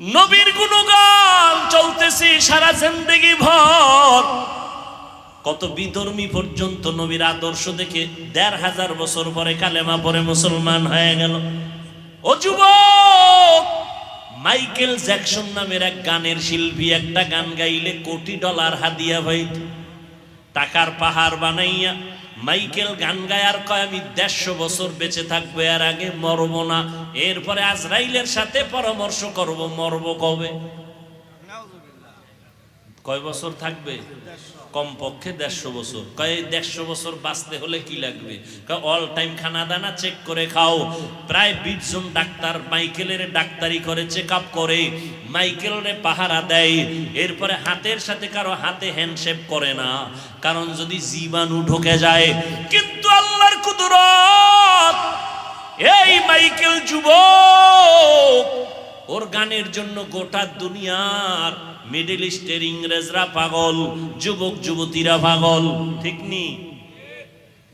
নবীর গুণগান চলতেছে সারা জিন্দেগি ভর। কত বিধর্মী পর্যন্ত নবীর আদর্শ দেখে ১৫০০ বছর পরে কালেমা পরে মুসলমান হয়ে গেল। ও যুবক, মাইকেল জ্যাকসন নামের এক গানের শিল্পী একটা গান গাইলে $কোটি হাদিয়া পাইত। টাকার পাহাড় বানাইয়া মাইকেল গান গায় আর কয় আমি ১৫০ বছর বেঁচে থাকবো, এর আগে মরব না। এরপরে আজরাইলের সাথে পরামর্শ করব মরব কবে। কয় বছর থাকবে? কমপক্ষে ১৫০ বছর। কয় ১৫০ বছর বাঁচতে হলে কি লাগবে? কয় অল টাইম খানা দানা চেক করে খাও। প্রায় ২০ জন ডাক্তার মাইকেলের ডাক্তারি করে, চেক আপ করে, মাইকেলের পাহারা দেয়। এরপরে হাতের সাথে কারো হাতে হ্যান্ডশেক করে না, কারণ যদি জীবাণু ঢুকে যায়। কিন্তু আল্লাহর কুদরত, এই মাইকেল যুবক, ওর গানের জন্য গোটা দুনিয়ার মিডল ইস্টের ইংরেজরা পাগল, যুবক যুবতীরা পাগল, ঠিক নি?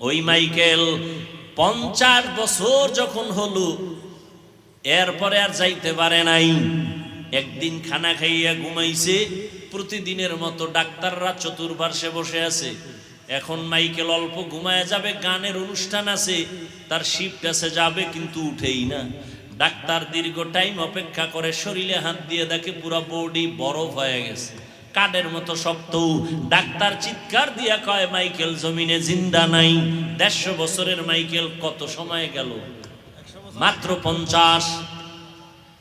ওই মাইকেল ৫০ বছর যখন হলো, এরপরে আর যাইতে পারে নাই। একদিন খানা খাইয়া ঘুমাইছে, প্রতিদিনের মতো ডাক্তাররা চতুর্পার্শ্বে বসে আছে। এখন মাইকেল অল্প ঘুমায় যাবে, গানের অনুষ্ঠান আছে, তার শিফট আছে, যাবে কিন্তু উঠেই না। ডাক্তার দীর্ঘ টাইম অপেক্ষা করে, শরীরে হাত দিয়ে দেখে পুরো বডি বরফ হয়ে গেছে, কাঠের মতো শক্ত। ডাক্তার চিৎকার দিয়া কয় মাইকেল জমিনে জিন্দা নাই। ১৫০ বছরের মাইকেল কত সময় গেল? মাত্র ৫০।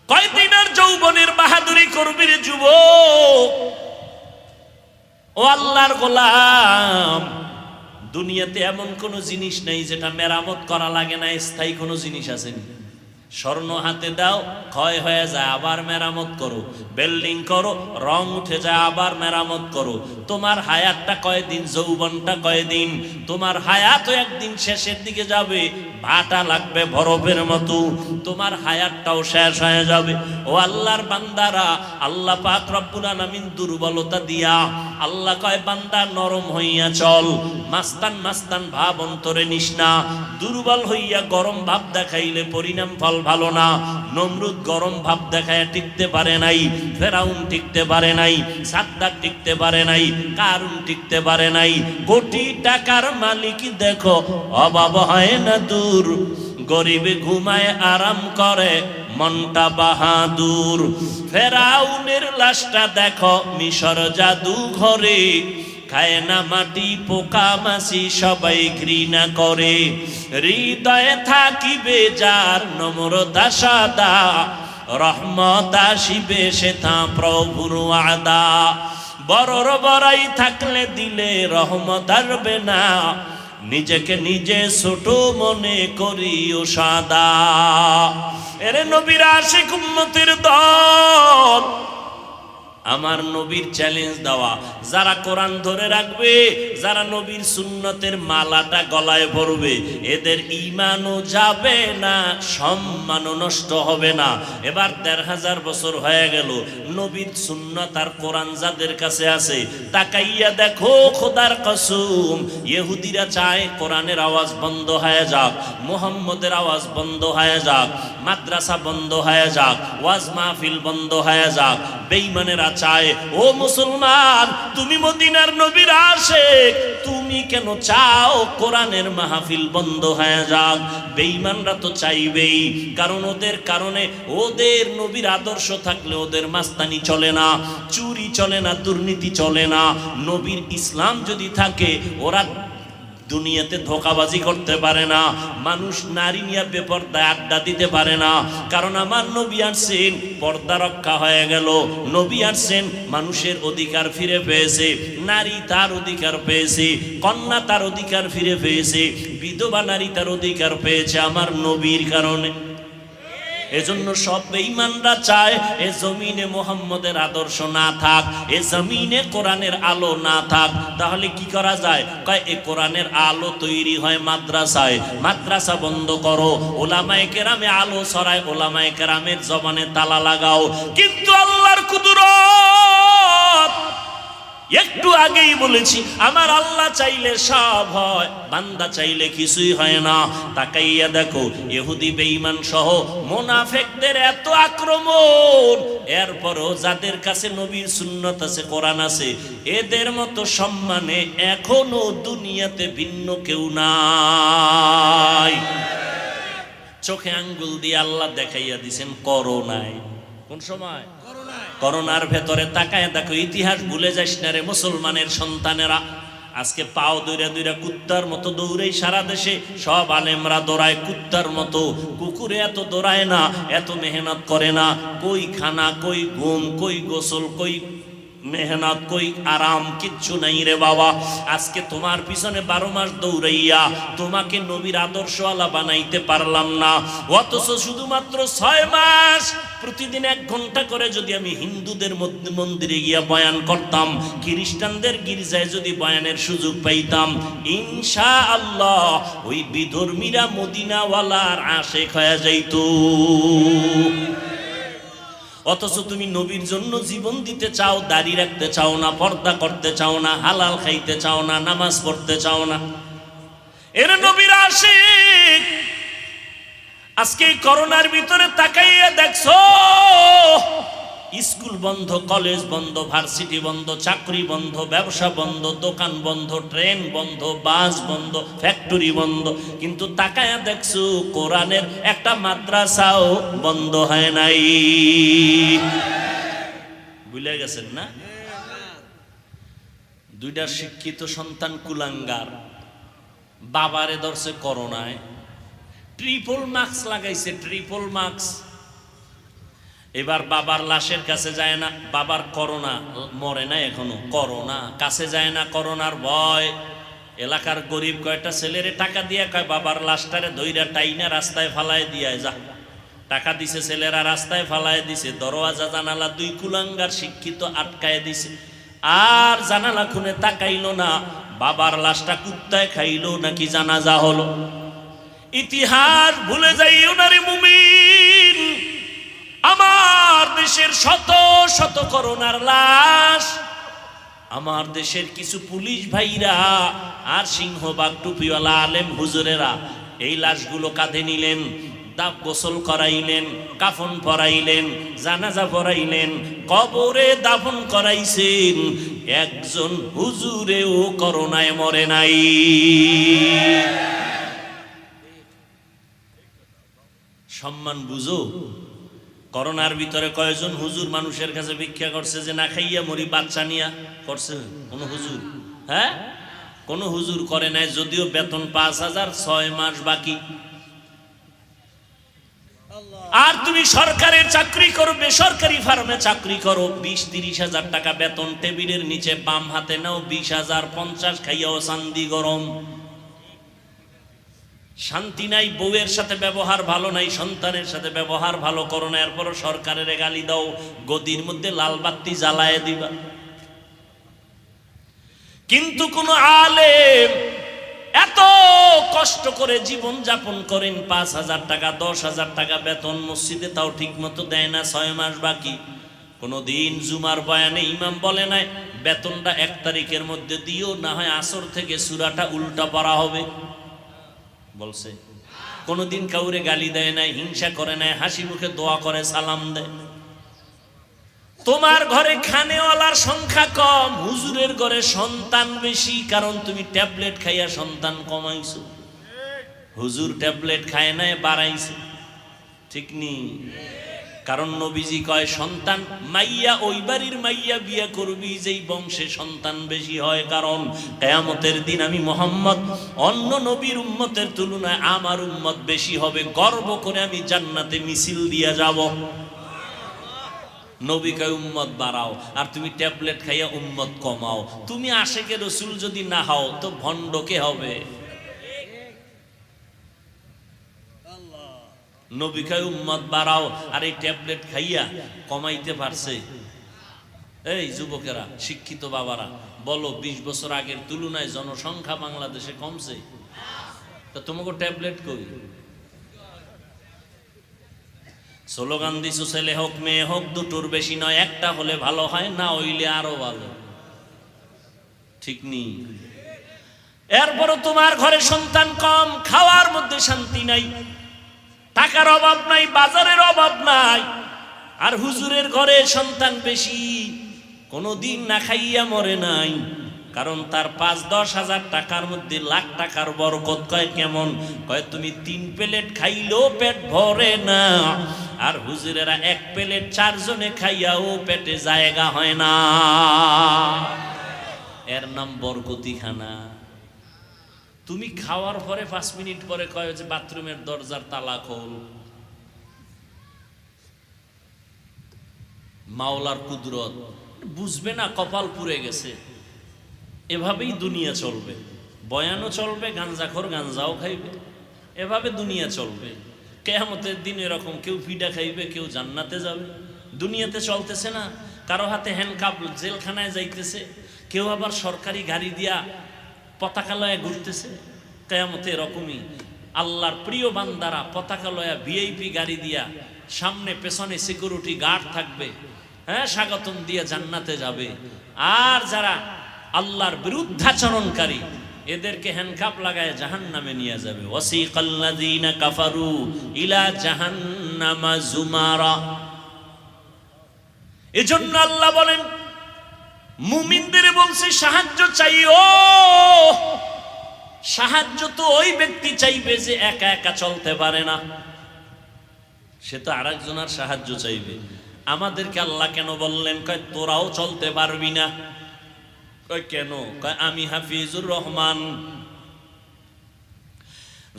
কয়দিন আর যৌবনের বাহাদুরি করবি রে যুবক? ও আল্লাহর গোলাম, দুনিয়াতে এমন কোন জিনিস নেই যেটা মেরামত করা লাগে না। স্থায়ী কোনো জিনিস আছে? স্বর্ণ হাতে দাও, ক্ষয় হয়ে যায়, আবার মেরামত করো। বিল্ডিং করো, রং উঠে যায়, আবার মেরামত করো। তোমার হায়াতটা কয়দিন, যৌবনটা কয়দিন? তোমার হায়াতও একদিন শেষের দিকে যাবে, ভাটা লাগবে বরফের মতো, তোমার হায়াতটাও শেষ হয়ে যাবে। ও আল্লাহর বান্দারা, আল্লাহ পাক রব্বুল আলামিন দুর্বলতা দিয়া আল্লাহ কয় বান্দা নরম হইয়া চল, মাস্তান মাস্তান ভাব অন্তরে নিস না। দুর্বল হইয়া গরম ভাব দেখাইলে পরিণাম ফল ভালো না। নমরুদ গরম ভাব দেখায় টিকতে পারে নাই, ফেরাউন টিকতে পারে নাই, সাদ্দাত টিকতে পারে নাই, কারুন টিকতে পারে নাই। কোটি টাকার মালিক দেখো অভাব হয় না দূর, গরিবে ঘুমায় আরাম করে মনটা বাহাদুর। ফেরাউনের লাশটা দেখো মিশর জাদু ঘরে, খায় না মাটি পোকা মাছি সবাই ঘৃণা করে। হৃদয়ে থাকিবে যার নম্রতা সাদা, রহমত আসিবে সেথা প্রভুর ওয়াদা। বড়র বড়াই থাকলে দিলে রহমত আসবে না, নিজেকে নিজে ছোট মনে করিও সাদা। এরে নবীর আশিক উম্মতের দল, আমার নবীর চ্যালেঞ্জ দেওয়া, যারা কোরআন ধরে রাখবে, যারা নবীর সুন্নতের মালাটা গলায় পরবে, এদের ঈমানও যাবে না, সম্মানও নষ্ট হবে না। এবার ১৫০০ বছর হয়ে গেল, নবীর সুন্নত আর কোরআন যাদের কাছে আছে, তাকাইয়া দেখো খোদার কসম, ইহুদিরা চায় কোরআনের আওয়াজ বন্ধ হয়ে যাক, মুহাম্মদের আওয়াজ বন্ধ হয়ে যাক, মাদ্রাসা বন্ধ হয়ে যাক, ওয়াজ মাহফিল বন্ধ হয়ে যাক। বেঈমানেরা চায়, ও মুসলমান, তুমি মদিনার নবীর আশিক, তুমি কেন চাও কোরআনের মাহফিল বন্ধ হয়ে যাক? বেঈমানরা তো চাইবেই, কারণ ওদের কারণে, ওদের নবীর আদর্শ থাকলে ওদের মাস্তানি চলে না, চুরি চলে না, দুর্নীতি চলে না। নবীর ইসলাম যদি থাকে, ওরা দুনিয়াতে ধোঁকাবাজি করতে পারে না, মানুষ নারী নিয়ে বেপরদায় আড্ডা দিতে পারে না। কারণ আমার নবী আসছেন, পর্দা রক্ষা হয়ে গেল। নবী আসছেন, মানুষের অধিকার ফিরে পেয়েছে, নারী তার অধিকার পেয়েছে, কন্যা তার অধিকার ফিরে পেয়েছে, বিধবা নারী তার অধিকার পেয়েছে আমার নবীর কারণে। এজন্য সব বেঈমানরা চায় এ জমিনে মুহাম্মদের আদর্শ না থাক, এ জমিনে কোরআনের আলো না থাক। তাহলে কি করা যায়? কয় এ কোরআনের আলো তৈরি হয় মাদ্রাসায়, মাদ্রাসা বন্ধ করো, ওলামায়ে কেরামে আলো ছড়ায়, ওলামায়ে কেরামের জবানে তালা লাগাও। কিন্তু আল্লাহর কুদরত, একটু আগেই বলেছি আমার আল্লাহ চাইলে সব হয়, বান্দা চাইলে কিছুই হয় না। তাকাইয়া দেখো ইহুদি বেঈমান সহ মুনাফিকদের এত আক্রমণ, এরপরও যাদের কাছে নবীর সুন্নাত আছে, কোরআন আছে, এদের মতো সম্মানে এখনো দুনিয়াতে ভিন্ন কেউ নাই। চোখে আঙ্গুল দিয়ে আল্লাহ দেখাইয়া দিছেন করোনায়। কোন সময়? করোনার ভেতরে তাকায় দেখো, ইতিহাস ভুলে যাস না রে মুসলমানের সন্তানেরা। আজকে পাও দৌড়া দৌড়া কুত্তার মতো দৌড়েই সারা দেশে সব আলেমরা দৌড়ায় কুত্তার মতো, কুকুরে এত দৌড়ায় না, এত মেহনত করে না। কই খানা, কই ঘুম, কই গোসল, কই মেহনত, কই আরাম, কিচ্ছু নাই রে বাবা। আজকে তোমার পিছনে 12 মাস দৌড়াইয়া তোমাকে নবীর আদর্শওয়ালা বানাইতে পারলাম না, অথচ শুধুমাত্র 6 মাস প্রতিদিন 1 ঘন্টা করে যদি আমি হিন্দুদের মন্দিরে গিয়া বয়ান করতাম, খ্রিস্টানদের গির্জায় যদি বয়ানের সুযোগ পাইতাম, ইনশাআল্লাহ ওই বিধর্মীরা মদিনাওয়ালার আশেক হয়ে যাইতো। অথচ তুমি নবীর জন্য জীবন দিতে চাও, দাড়ি রাখতে চাও না, পর্দা করতে চাও না, হালাল খাইতে চাও না, নামাজ পড়তে চাও না। এর নবীর আশিক। আজকে করোনার ভিতরে তাকাইয়া দেখছো স্কুল বন্ধ, কলেজ বন্ধ, ভার্সিটি বন্ধ, চাকরি বন্ধ, ব্যবসা বন্ধ, দোকান বন্ধ, ট্রেন বন্ধ, বাস বন্ধ, ফ্যাক্টরি বন্ধ, কিন্তু তাকায়া দেখছো কোরআনের একটা মাদ্রাসাও বন্ধ হয় নাই। ভুলে গেছেন না? 2টা শিক্ষিত সন্তান কুলাঙ্গার, বাবারে ধরছে করোনায়, ট্রিপল মাস্ক লাগাইছে, ট্রিপল মাস্ক। এবার বাবার লাশের কাছে যায় না, বাবার করোনা, মরে না এখনো, করোনা কাছে যায় না, করোনার ভয়। এলাকার গরিব কয়েকটা ছেলেরে টাকা দিয়া কয় বাবার লাশটারে ধইরা টাইনা রাস্তায় ফালায় দিয়া যা। টাকা দিছে ছেলেরা, রাস্তায় ফালায় দিছে, দরওয়াজা জানালা 2 কুলাঙ্গার শিক্ষিত আটকায় দিছে। আর জানালা খুনে তাকাইলো না, বাবার লাশটা কুত্তায় খাইলো নাকি জানাজা হলো। ইতিহাস ভুলে যাইও না রে মুমিন। আমার দেশের শত শত করোনার লাশ, আমার দেশের কিছু পুলিশ ভাইরা আর সিংহবাগ টুপিওয়ালা আলেম হুজুরেরা এই লাশগুলো কাঁধে নিলেন, গোসল করাইলেন, কাফন পরাইলেন, জানাজা পরাইলেন, কবরে দাফন করাইছেন। একজন হুজুরেও করোনায় মরে নাই। সম্মান বুঝো। করোনার ভিতরে কয়জন হুজুর মানুষের কাছে ভিক্ষা করছে যে না খাইয়া মরি, বাচ্চা নিয়া করছে? কোন হুজুর? হ্যাঁ, কোন হুজুর করে নাই। যদিও বেতন 5,000, 6 মাস বাকি। আর তুমি সরকারের চাকরি করো, বেসরকারি ফার্মে চাকরি করো, 20-30 হাজার টাকা বেতন, টেবিলের নিচে বাম হাতে নাও 20,000, 50 খাইয়াও চান্দি গরম। শান্তি নাই, বউয়ের সাথে ব্যবহার ভালো নাই, সন্তানের সাথে ব্যবহার ভালো করো না, এরপরও সরকারের গালি দাও, গদির মধ্যে লাল বাতি জ্বালায় দিবা। কিন্তু কোন আলেম এত কষ্ট করে জীবন যাপন করেন, 5,000 টাকা 10,000 টাকা বেতন, মসজিদে তাও ঠিক মতো দেয় না, 6 মাস বাকি। কোনদিন জুমার বয়ানে ইমাম বলে নাই বেতনটা 1 তারিখের মধ্যে দিও, না হয় আসর থেকে সূরাটা উল্টা পড়া হবে? বলছে? কোনদিন কাউরে গালি দেয় নাই, হিংসা করে নাই, হাসি মুখে দোয়া করে, সালাম দেয়। তোমার ঘরে খানেওয়ালার সংখ্যা কম, হুজুরের ঘরে সন্তান বেশি, কারণ তুমি ট্যাবলেট খাইয়া সন্তান কমাইছো। হুজুর ট্যাবলেট খায় নাই, বাড়াইছে। ঠিক নি? কারণ নবীজি কয় সন্তান মাইয়া ওই বাড়ির মাইয়া বিয়া করবি যেই বংশে সন্তান বেশি হয়, কারণ কিয়ামতের দিন আমি মুহাম্মদ অন্য নবীর উম্মতের তুলনায় আমার উম্মত বেশি হবে, গর্ব করে আমি জান্নাতে মিছিল দিয়া যাব। নবী কয় উম্মত বাড়াও, আর তুমি ট্যাবলেট খাইয়া উম্মত কমাও। তুমি আশেকে রসুল যদি না হও তো ভণ্ড কে হবে? নবী কয় উম্মত বাড়াও, আর এই ট্যাবলেট খাইয়া কমাইতে পারছে? এই যুবকেরা, শিক্ষিত বাবারা বলো, 20 বছর আগের তুলনায় জনসংখ্যা বাংলাদেশে কমছে? তা তোমাকে ট্যাবলেট কই? স্লোগান দিছো ছেলে হোক মেয়ে হোক, দুটোর বেশি নয়, একটা হলে ভালো হয়, না হইলে আরো ভালো। ঠিক নেই। এরপরও তোমার ঘরে সন্তান কম, খাওয়ার মধ্যে শান্তি নাই, টাকার অভাব নাই, বাজারের অভাব নাই, আর হুজুরের ঘরে সন্তান বেশি, কোনোদিন না খাইয়া মরে নাই, কারণ তার ৫-১০ হাজার টাকার মধ্যে লাখ টাকার বরকত। কয় কেমন? কয় তুমি ৩ প্লেট খাইলেও পেট ভরে না, আর হুজুরেরা ১ প্লেট ৪ জনে খাইয়াও পেটে জায়গা হয় না। এর নাম বরকতি খানা। তুমি খাওয়ার পরে ৫ মিনিট পরে কয় যে বাথরুমের দরজার তালা খোল। মাওলার কুদরত বুঝবে না, কপাল পুড়ে গেছে। এভাবেই দুনিয়া চলবে, বয়ানও চলবে, গাঞ্জাখোর গাঞ্জাও খাইবে, এভাবে দুনিয়া চলবে। কিয়ামতের দিন এরকম কেউ ফিডা খাইবে, কেউ জান্নাতে যাবে। দুনিয়াতে চলতেছে না, কারো হাতে হ্যান্ডকাপ জেলখানায় যাইতেছে, কেউ আবার সরকারি গাড়ি দিয়া পতাকা লয়া ঘুরতেছে। কিয়ামতে এরকমই আল্লাহর প্রিয় বান্দারা পতাকা লয়া ভিআইপি গাড়ি দিয়া, সামনে পেছনে সিকিউরিটি গার্ড থাকবে, হ্যাঁ, স্বাগতম দিয়ে জান্নাতে যাবে। আর যারা আল্লাহর বিরুদ্ধাচরণকারী এদেরকে হ্যান্ডকাপ লাগায় জাহান্নামে নিয়ে যাবে। ওয়াসিকাল্লাযীনা কাফারু ইলা জাহান্নামা যুমারা। এজন্য আল্লাহ বলেন মুমিনদের বলছে সাহায্য চাইও। সাহায্য তো ওই ব্যক্তি চাইবে যে একা একা চলতে পারে না, সে তো আরেকজনের সাহায্য চাইবে। আমাদেরকে আল্লাহ কেন বললেন? কয় তোরাও চলতে পারবি না। কয় কেন? কয় আমি হাফিজুর রহমান,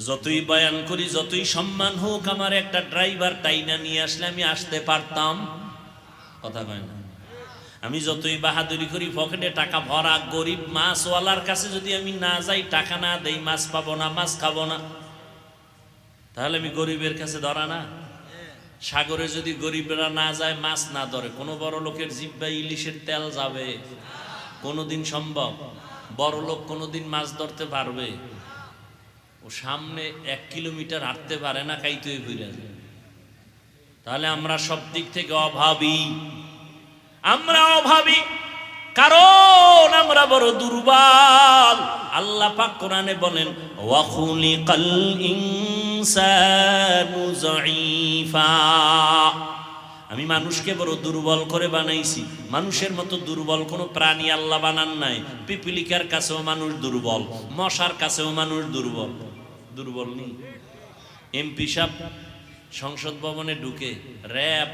যতই বয়ান করি, যতই সম্মান হোক, আমার একটা ড্রাইভার টাইনা নিয়ে আসলে আমি আসতে পারতাম। কথা কয় না? আমি যতই বাহাদুরি করি, পকেটে টাকা ভরা, গরিব মাছওয়ালার কাছে যদি আমি না যাই, টাকা না দেই, মাছ পাবো না, মাছ খাবো না, তাহলে আমি গরিবের কাছে ধরা না? সাগরে যদি গরিবরা না যায়, মাছ না ধরে, কোনো বড় লোকের জিহ্বায় ইলিশের তেল যাবে? কোনোদিন সম্ভব? বড় লোক কোনোদিন মাছ ধরতে পারবে? ও সামনে ১ কিলোমিটার হাঁটতে পারে না, কাইতেই ঘুরে যায়। তাহলে আমরা সব দিক থেকে অভাবী। আমরা অভাবী কারণ আমরা বড় দুর্বল। আল্লাহ পাক কোরআনে বলেন ওয়া খুলিকাল ইনসানু যায়ীফা। আমি মানুষকে বড় দুর্বল করে বানাইছি। মানুষের মতো দুর্বল কোনো প্রাণী আল্লাহ বানান নাই। পিপিলিকার কাছেও মানুষ দুর্বল, মশার কাছেও মানুষ দুর্বল। দুর্বল নেই? এমপি সাহেব সংসদ ভবনে ঢুকে, র্যাব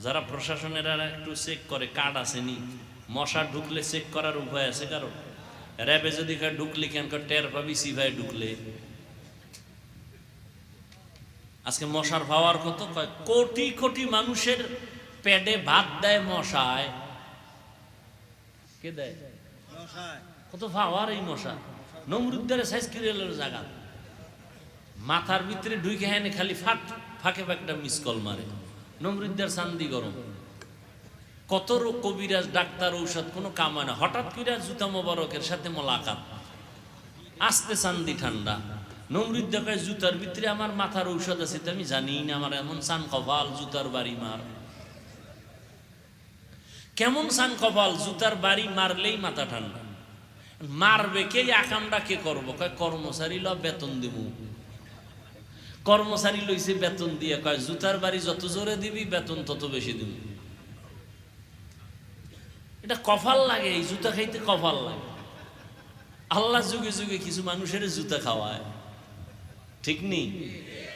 যারা প্রশাসনেরা একটু চেক করে কার্ড আসেনি, মশা ঢুকলে চেক করার উপায় আছে কারো? র্যাবে যদি ঢুকলে কেন টের পাবি সিভাই ঢুকলে। আজকে মশার পাওয়ার কত? কোটি কোটি মানুষের পেটে ভাত দেয় মশায়। কে দেয়? কত পাওয়ার এই মশা। নমরুদ্দারে সাইজ কিরেলের জায়গা, মাথার ভিতরে ঢুকে হ্যাঁ খালি ফাঁকে ফাঁকটা মিস কল মারে। নমরুদ্দার চান্দি গরম, কত কবিরাজ ডাক্তার ঔষধ কোনো কাম হয় না। হঠাৎ করে জুতা মোবারকের সাথে মোলাকাত, আস্তে চান্দি ঠান্ডা। নমরুদ্দা কয় জুতার ভিতরে আমার মাথার ঔষধ আছে, তো আমি জানি না, আমার এমন চান কপাল, জুতার বাড়ি মার। কেমন চান কপাল, জুতার বাড়ি মারলেই মাথা ঠান্ডা। মারবে কে? আকামটা কে করবো? কয় কর্মচারী ল, বেতন দেব। কর্মচারী লইছে বেতন দিয়ে, কয় জুতার বাড়ি যত জোরে দিবি বেতন তত বেশি দিব। এটা কপাল লাগে, এই জুতা খাইতে কপাল লাগে। আল্লাহ যুগে যুগে কিছু মানুষের জুতা খাওয়ায়, ঠিক নেই?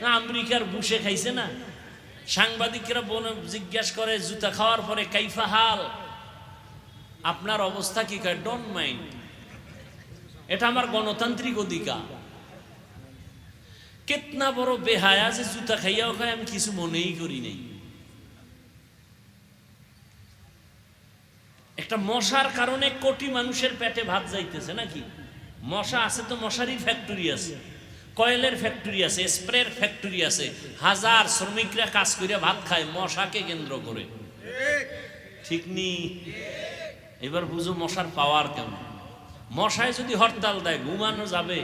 না আমেরিকার বুশে খাইছে না? সাংবাদিকরা জিজ্ঞাসা করে জুতা খাওয়ার পরে কাইফা হাল, আপনার অবস্থা কি? কয় ডোন্ট মাইন্ড, এটা আমার গণতান্ত্রিক অধিকার। কেতনা বড় বেহায়া যে জুতা খাইয়াও খায়, আমি কিছু মনেই করি নাই। একটা মশার কারণে কোটি মানুষের পেটে ভাত যাইতেছে নাকি? মশা আছে তো মশারির ফ্যাক্টরি আছে, কয়েলের ফ্যাক্টরি আছে, স্প্রের ফ্যাক্টরি আছে, হাজার শ্রমিকরা কাজ করে ভাত খায় মশাকে কেন্দ্র করে, ঠিক নেই? এবার বুঝো মশার পাওয়ার কেমন। মশায় যদি হরতাল দেয় ঘুমানো যাবে?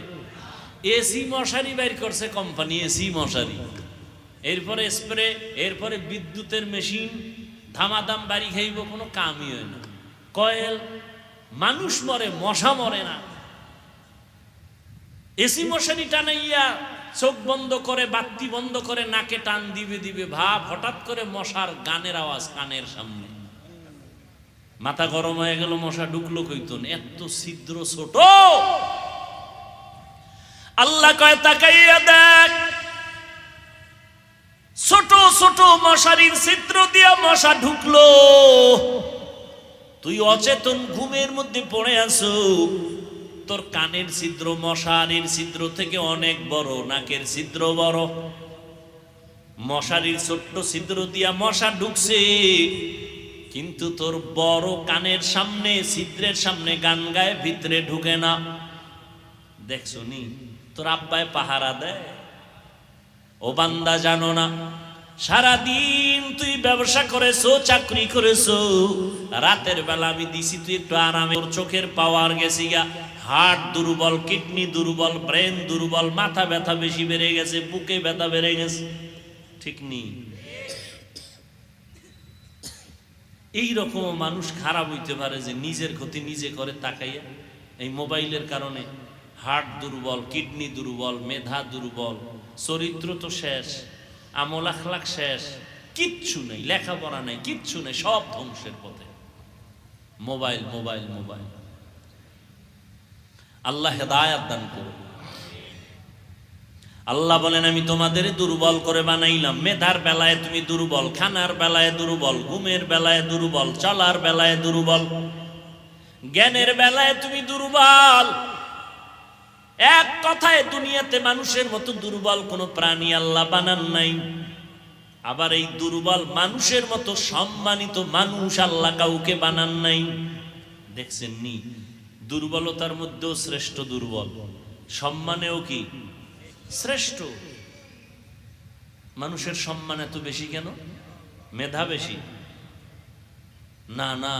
এসি মশারি বাইর করছে কোম্পানি, এসি মশারি, এরপরে স্প্রে, এরপরে বিদ্যুতের মেশিন, ধামাধাম বাড়ি খাইব, কোনো কামই হয় না। কয়েল মানুষ মরে, মশা মরে না। এসি মশারি টানাইয়া চোখ বন্ধ করে, বাতি বন্ধ করে, নাকে টান দিবে দিবে ভাব, হঠাৎ করে মশার গানের আওয়াজ কানের সামনে, মাথা গরম হয়ে গেল, মশা ঢুকলো কইতন, এত ছিদ্র ছোট। আল্লাহ কয় তাকাইয়া দেখ, ছোট ছোট মশারির ছিদ্র দিয়া মশা ঢুকলো, তুই অচেতন ঘুমের মধ্যে পড়ে আছো, তোর কানের ছিদ্র মশারির ছিদ্র থেকে অনেক বড়, নাকের ছিদ্র বড়, মশারির ছোট্ট ছিদ্র দিয়া মশা ঢুকছে, কিন্তু তোর বড় কানের সামনে ছিদ্রের সামনে গান গায়ে ভিতরে ঢুকে না। দেখছো নি, তোর আব্বায় পাহারা দেয়। ও বান্দা, জানো না সারাদিন তুই ব্যবসা করেছো, চাকরি করেছো, রাতের বেলা আমি দিছি তুই একটু আরামে, তোর চোখের পাওয়ার গেছি গা, হার্ট দুর্বল, কিডনি দুর্বল, ব্রেন দুর্বল, মাথা ব্যথা বেশি বেড়ে গেছে, বুকে ব্যথা বেড়ে গেছে, ঠিক নেই। এইরকম মানুষ খারাপ হইতে পারে যে নিজের ক্ষতি নিজে করে তাকাইয়া। এই মোবাইলের কারণে হার্ট দুর্বল, কিডনি দুর্বল, মেধা দুর্বল, চরিত্র তো শেষ, আমল আখলাক শেষ, কিচ্ছু নেই, লেখাপড়া নেই, কিচ্ছু নেই, সব ধ্বংসের পথে। Mobile mobile mobile. আল্লাহ হেদায়াত দান করুন। আল্লাহ বলেন, আমি তোমাদের দুর্বল করে বানাইলাম। মেধার বেলায় তুমি দুর্বল, খানার বেলায় দুর্বল, ঘুমের বেলায় দুর্বল, চলার বেলায় দুর্বল, জ্ঞানের বেলায় তুমি দুর্বল। এক কথায় দুনিয়াতে মানুষের মতো দুর্বল কোন প্রাণী আল্লাহ বানান নাই। আবার এই দুর্বল মানুষের মতো সম্মানিত মানুষ আল্লাহ কাউকে বানান নাই। দেখছেন নি, দুর্বলতার মধ্যেও শ্রেষ্ঠ দুর্বল, সম্মানেও কি শ্রেষ্ঠ। মানুষের সম্মান এত বেশি কেন? মেধা বেশি? না না,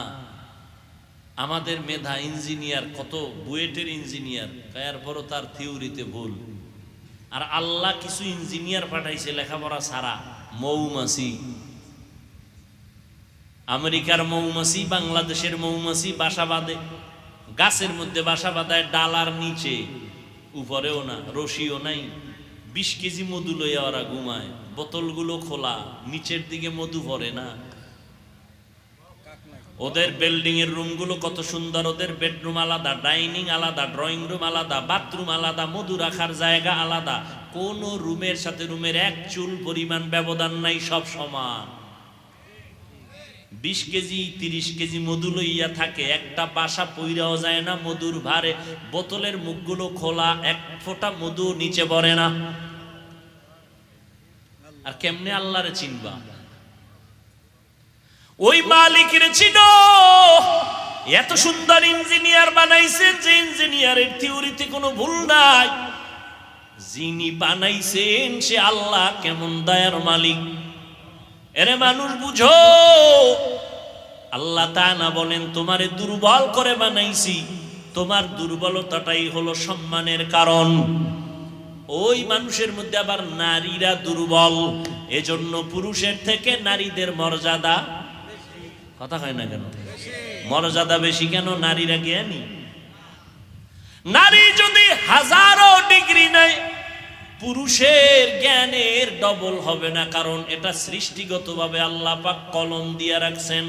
আমাদের মেধা, ইঞ্জিনিয়ার, কত বুয়েটের ইঞ্জিনিয়ার, এরপরও তার থিওরিতে ভুল। আর আল্লাহ কিছু ইঞ্জিনিয়ার পাঠাইছে লেখাপড়া ছাড়া, মৌমাছি। আমেরিকার মৌমাছি, বাংলাদেশের মৌমাছি বাসা বাঁধে, গাছের মধ্যে বাসা বাঁধায়, ডালার নিচে, উপরেও না, রশিও নাই। 20 কেজি মধু লইয়া ওরা ঘুমায়, বোতলগুলো খোলা, নিচের দিকে মধু ভরে না। ওদের বিল্ডিং এর রুমগুলো কত সুন্দর, ওদের বেডরুম আলাদা, ডাইনিং আলাদা, ড্রয়িং রুম আলাদা, বাথরুম আলাদা, মধু রাখার জায়গা আলাদা, কোন রুমের সাথে রুমের এক চুল পরিমাণ ব্যবধান নাই, সব সমান। 20 কেজি 30 কেজি মধু লইয়া থাকে, একটা বাসা পইরাও যায় না মধুর ভারে, বোতলের মুখগুলো খোলা, এক ফোঁটা মধু নিচে পড়ে না। আর কেমনে আল্লাহরে চিনবা? ওই মালিকের চিনো। এত সুন্দর ইঞ্জিনিয়ার বানাইছেন যে ইঞ্জিনিয়ারের থিওরিতে কোনো ভুল নাই। যিনি বানাইছেন সে আল্লাহ কেমন দয়ার মালিক। এরে মানুষ বুঝো, আল্লাহ তাআলা বলেন, তোমারে দুর্বল করে বানাইছি, তোমার দুর্বলতাটাই হলো সম্মানের কারণ। ওই মানুষের মধ্যে আবার নারীরা দুর্বল, এজন্য পুরুষের থেকে নারীদের মর্যাদা, কথা হয় না কেন, মর্যাদা বেশি কেন? নারীরা জ্ঞানী। নারী যদি 1000 ডিগ্রি নেয়, পুরুষের জ্ঞানের ডবল হবে না, কারণ এটা সৃষ্টিগতভাবে আল্লাহ পাক কলম দিয়ে রাখছেন,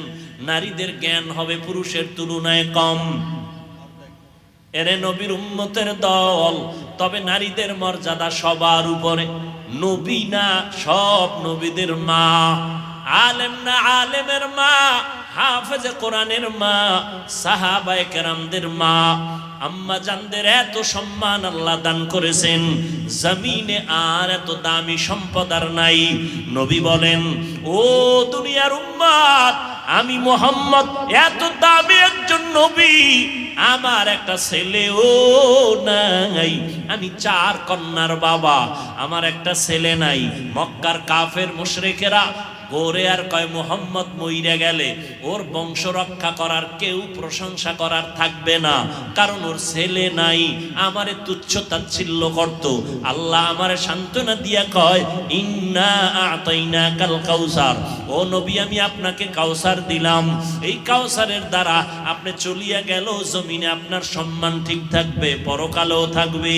নারীদের জ্ঞান হবে পুরুষের তুলনায় কম। এরে নবীর উম্মতের দল, তবে নারীদের মর্যাদা সবার উপরে। নবী না, সব নবীদের মা, আলেম না, আলেমের মা, হাফেজে কোরআনের মা, সাহাবায়ে কেরামদের মা, আম্মা জানদের এত সম্মান আল্লাহ দান করেছেন, জমিনে আর এত দামি সম্পদ আর নাই। নবী বলেন, ও দুনিয়ার উম্মত, আমি মুহাম্মদ এত দামি একজন নবী, আমার একটা ছেলেও নাই, আমি 4 কন্যার বাবা, আমার একটা ছেলে নাই। মক্কার কাফের মুশরিকেরা গোরে আর কয় মুহাম্মদ মইরা গেলে ওর বংশ রক্ষা করার কেউ প্রশংসা করার থাকবে না, কারণ ওর ছেলে নাই। আমারে তুচ্ছ তাচ্ছিল্য করত। আল্লাহ আমারে সান্ত্বনা দিয়া কয় ইন্না আতাইনাকাল কাউসার, ও নবী আমি আপনাকে কাউসার দিলাম। এই কাউসারের দ্বারা আপনি চলিয়া গেল জমিনে আপনার সম্মান ঠিক থাকবে, পরকালেও থাকবে।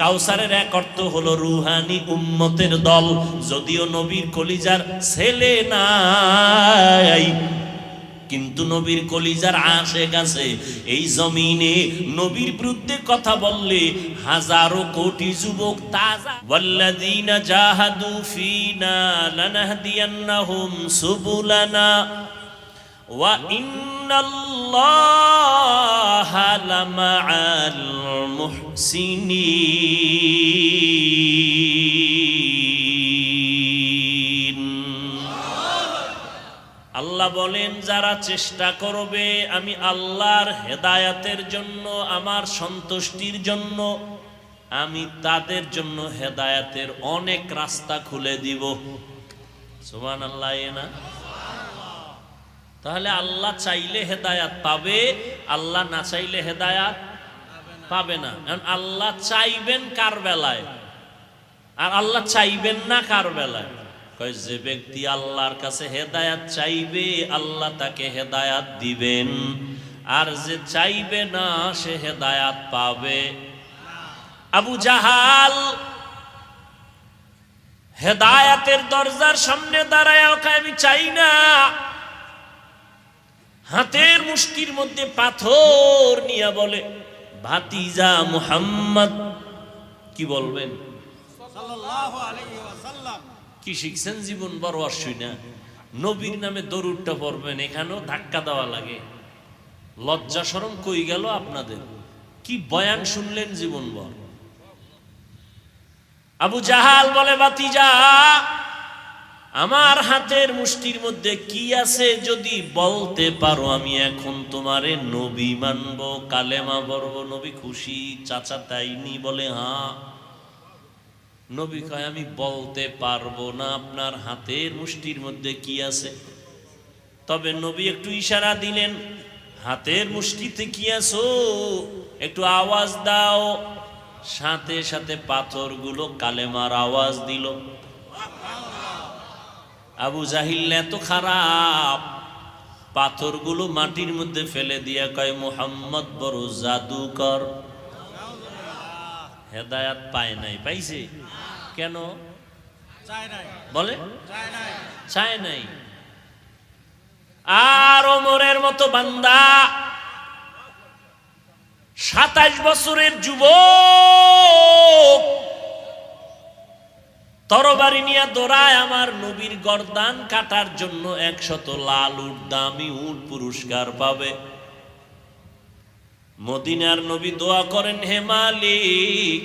কাউসারের এক অর্থ হলো রুহানি উম্মতের দল। যদিও নবীর কলিজার ছেলে নাই, কিন্তু নবীর কলিজার আশেক আছে। এই জমিনে নবীর বিরুদ্ধে কথা বললে হাজারো কোটি যুবক তাজা ওয়াল্লাযীনা জাহাদু ফীনা লানাহদিয়ান্নাহুম সুবুলানা ওয়া ইন্নাল্লাহা লামাআল মুহসিনিন। আল্লাহ বলেন যারা চেষ্টা করবে আমি আল্লাহর হেদায়াতের জন্য, আমার সন্তুষ্টির জন্য, আমি তাদের জন্য হেদায়াতের অনেক রাস্তা খুলে দিব। সুবহানাল্লাহ। না তাহলে আল্লাহ চাইলে হেদায়াত পাবে, আল্লাহ না চাইলে হেদায়াত পাবে না। কারণ আল্লাহ চাইবেন কার বেলায়, আর আল্লাহ চাইবেন না কার বেলায়? কয় যে ব্যক্তি আল্লাহর কাছে হেদায়াত চাইবে আল্লাহ তাকে হেদায়াত দিবেন, আর যে চাইবে না সে হেদায়াত পাবে। আবু জাহাল হেদায়াতের দরজার সামনে দাঁড়ায় কয় আমি চাই না। হাতের মুষ্টির মধ্যে পাথর নিয়ে বলে ভাতিজা মুহাম্মদ, কি বলবেন? সাল্লাল্লাহু আলাইহি ওয়াসাল্লাম। কি শিখছেন জীবন বড় অসুই না? নবীর নামে দরুদটা পড়বেন, এখানেও ধাক্কা দেওয়া লাগে। লজ্জা শরম কই গেল আপনাদের? কি বয়ান শুনলেন জীবন ভর? আবু জাহাল বলে ভাতিজা আমার হাতের মুষ্টির মধ্যে কি আছে যদি বলতে পারো আমি এখন তোমারে নবী মানব, কালেমা পড়ব। নবী খুশি। চাচা তাইনি? বলে হ্যাঁ। নবী কয় আমি বলতে পারবো না আপনার হাতের মুষ্টির মধ্যে কি আছে। তবে নবী একটু ইশারা দিলেন, হাতের মুষ্টিতে কি আছো একটু আওয়াজ দাও। সাথে সাথে পাথরগুলো কালেমার আওয়াজ দিল। আবু জাহিল এত খারাপ, পাথরগুলো মাটির মধ্যে ফেলে দিয়া কয় মুহাম্মদ বড় জাদুকর। হেদায়াত পায় নাই? পাইছে। কেন? বলে চায় নাই। আর ওমরের মতো বান্দা 27 বছরের যুবক তরবারি নিয়ে দৌড়ায় আমার নবীর গর্দান কাটার জন্য। 100 লাল উট, দামি উট পুরস্কার পাবে। মদিনার নবী দোয়া করেন, হে মালিক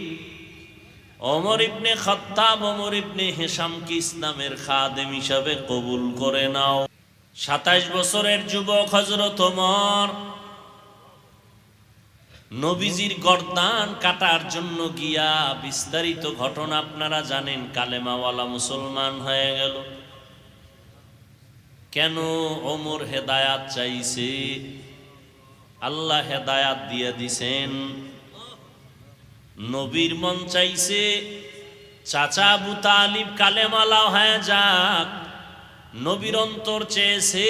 ওমর ইবনে খাত্তাব, ওমর ইবনে হিশামকে ইসলামের খাদেম হিসাবে কবুল করে নাও। 27 বছরের যুবক হযরত ওমর নবীজির গর্দান কাটার জন্য গিয়া, বিস্তারিত ঘটনা আপনারা জানেন, কালেমাওয়ালা মুসলমান হয়ে গেল। কেন? ওমর হেদায়াত চাইছে, আল্লাহ হেদায়াত দিয়ে দিছেন। নবীর মন চাইছে চাচা আবু তালিব কালেমাওয়ালা হয়ে যাক। নবীর অন্তর চেয়েছে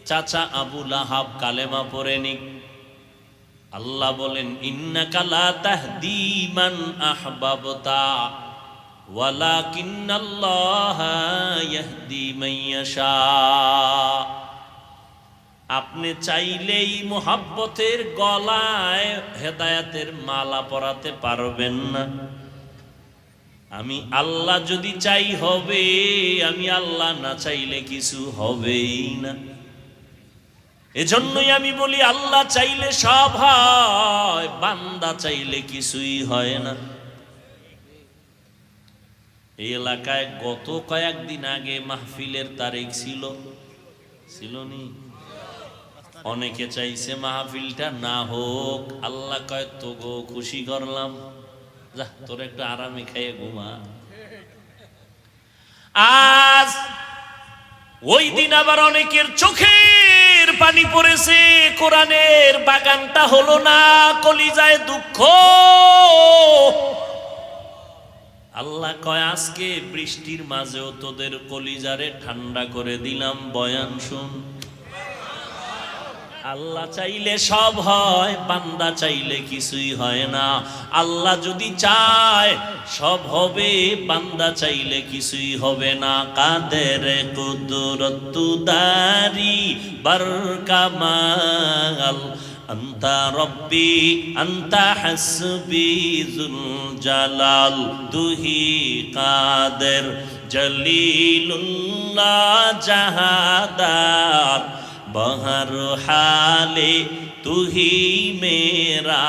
চাচা আবু লাহাব কালেমা পড়ে নিক। আল্লাহ বলেন ইন্নাকা লা তাহদি মান আহবাবতা ওয়ালাকিন্নাল্লাহা ইয়াহদি মান ইয়াশা। আপনি চাইলেই মোহাব্বতের গলায় হেদায়েতের মালা পরাতে পারবেন না। আমি আল্লাহ যদি চাই হবে, আমি আল্লাহ না চাইলে কিছু হবেই না। এজন্যই আমি বলি আল্লাহ চাইলে সব হয়, বান্দা চাইলে কিছুই হয় না। এই এলাকায় গত কয়েকদিন আগে মাহফিলের তারিখ ছিল নি? অনেকে চাইছে মাহফিলটা না হোক। আল্লাহ কয় তো গো খুশি করলাম, যা তোর একটু আরামে খাইয়ে ঘুমা। আজ ওই দিন আবার অনেকের চোখের পানি পড়েছে, কোরআনের বাগানটা হলো না, কলিজায় দুঃখ। আল্লাহ কয় আজকে বৃষ্টির মাঝেও তোদের কলিজারে ঠান্ডা করে দিলাম, বয়ান শুন। আল্লাহ চাইলে সব হয়, বান্দা চাইলে কিছুই হয় না। আল্লাহ যদি চায় সব হবে, বান্দা চাইলে কিছুই হবে না। কাদের কুদরত দারি বরকামাল, আন্তা রব্বি আন্তা হাসবি যুল জালাল, তুহি কাদের জলিলুল্লাহ জাহাদার, বহর হালে তুহি মেরা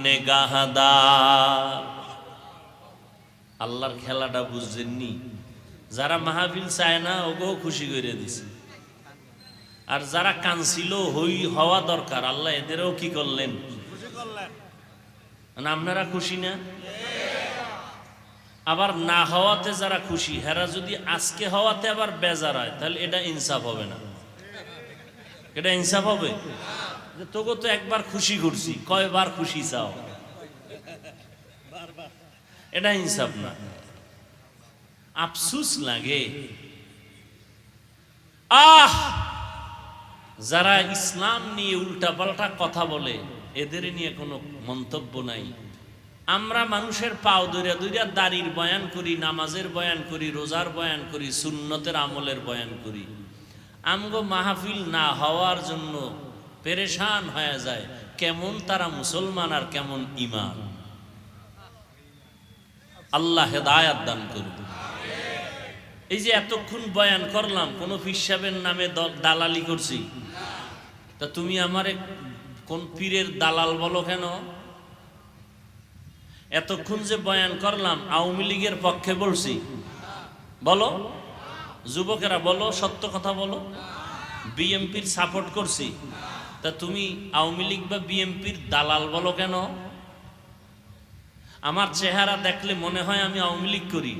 নেগাহদার। আল্লাহর খেলাটা বুঝছেননি? যারা মাহফিল চায় না ওগো খুশি করে দিছে, আর যারা কানছিল হই হওয়া দরকার আল্লাহ এদেরও কি করলেন? মানে আপনারা খুশি না? আবার না হওয়াতে যারা খুশি, হেরা যদি আজকে হওয়াতে আবার বেজার হয়, তাহলে এটা ইনসাফ হবে না। এটা ইনসাফ হবে? তোকে তো একবার খুশি করছি, কয়বার খুশি চাও? এটা ইনসাফ না। আফসুস লাগে। যারা ইসলাম নিয়ে উল্টাপাল্টা কথা বলে এদের নিয়ে কোনো মন্তব্য নাই। আমরা মানুষের পাও দইরা দইরা দাড়ির বয়ান করি, নামাজের বয়ান করি, রোজার বয়ান করি, সুন্নতের আমলের বয়ান করি। আমগো মাহফিল না হওয়ার জন্য পেরেশান হয়ে যায়। কেমন তারা মুসলমান আর কেমন ঈমান। আল্লাহ হেদায়াত দান করুন। এই যে এতক্ষণ বয়ান করলাম, কোন পীর সাহেবের নামে দালালি করছি? তা তুমি আমারে কোন পীরের দালাল বলো কেন? এতক্ষণ যে বয়ান করলাম আওয়ামী লীগের পক্ষে বলছি? বলো যুবকেরা, বলো, সত্য কথা বলো। বিএমপির সাপোর্ট করছি, তা তুমি আওয়ামী লীগ বা বিএমপির দালাল বলো কেন? আমার চেহারা দেখলে মনে হয় আমি আওয়ামী লীগ করি,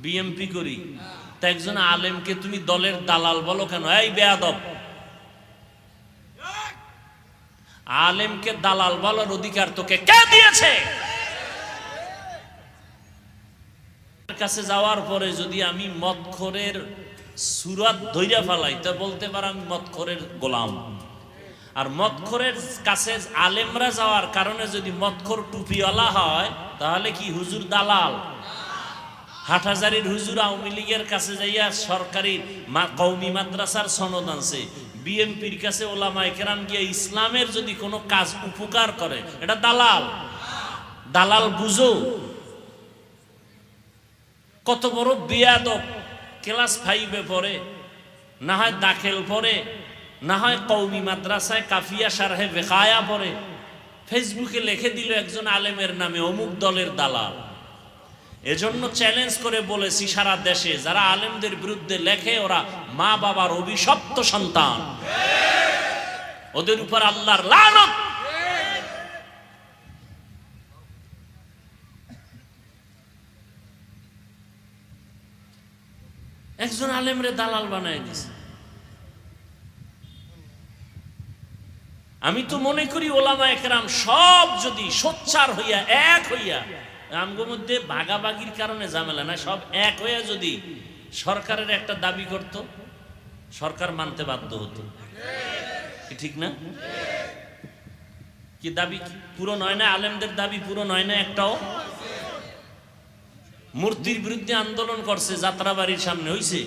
বিএমপি করি, তা একজন আলেমকে তুমি দলের দালাল বলো কেন? এই বেয়াদব! আলেমকে দালাল বলার অধিকার তোকে কে দিয়েছে? কাছে যাওয়ার পরে যদি আমি মদখোরের সুরাত ধইরা ফেলাই, তা বলতে পার আমি মদখোরের গোলাম। আর মদখোরের কাছে আলেমরা যাওয়ার কারণে যদি মদখোর টুপিওয়ালা হয়, তাহলে কি হুজুর দালাল? হাটহাজারির হুজুর আওয়ামী লীগের কাছে যাইয়া সরকারি কওমি মাদ্রাসার সনদ আনছে, বিএমপির কাছে ওলামায়ে কেরাম গিয়ে ইসলামের যদি কোনো কাজ উপকার করে, এটা দালাল। দালাল বুঝো? কত বড় বেয়াদব! ক্লাস 5-এ পড়ে, না হয় দাখিল পড়ে, না হয় কওমি মাদ্রাসায় কাফিয়া শারহে বেকায়া পড়ে, ফেসবুকে লিখে দিল একজন আলেমের নামে অমুক দলের দালাল। এজন্য চ্যালেঞ্জ করে বলেছি, সারা দেশে যারা আলেমদের বিরুদ্ধে লেখে ওরা মা বাবার অভিশপ্ত সন্তান, ওদের উপর আল্লাহর লানত। একজন আলেমরে দালাল বানায় দিছে। আমি তো মনে করি ওলামায়ে কেরাম সব যদি সোচ্চার হইয়া এক হইয়া, আমগোর মধ্যে ভাগাভাগির কারণে ঝামেলা না, সব এক হইয়া যদি সরকারের একটা দাবি করত, সরকার মানতে বাধ্য হতো। ঠিক না? কি দাবি পূরণ হয় না? আলেমদের দাবি পূরণ হয় না একটাও? মূর্তির বিরুদ্ধে আন্দোলন করছে, যাত্রাবাড়ির সামনে হইছে,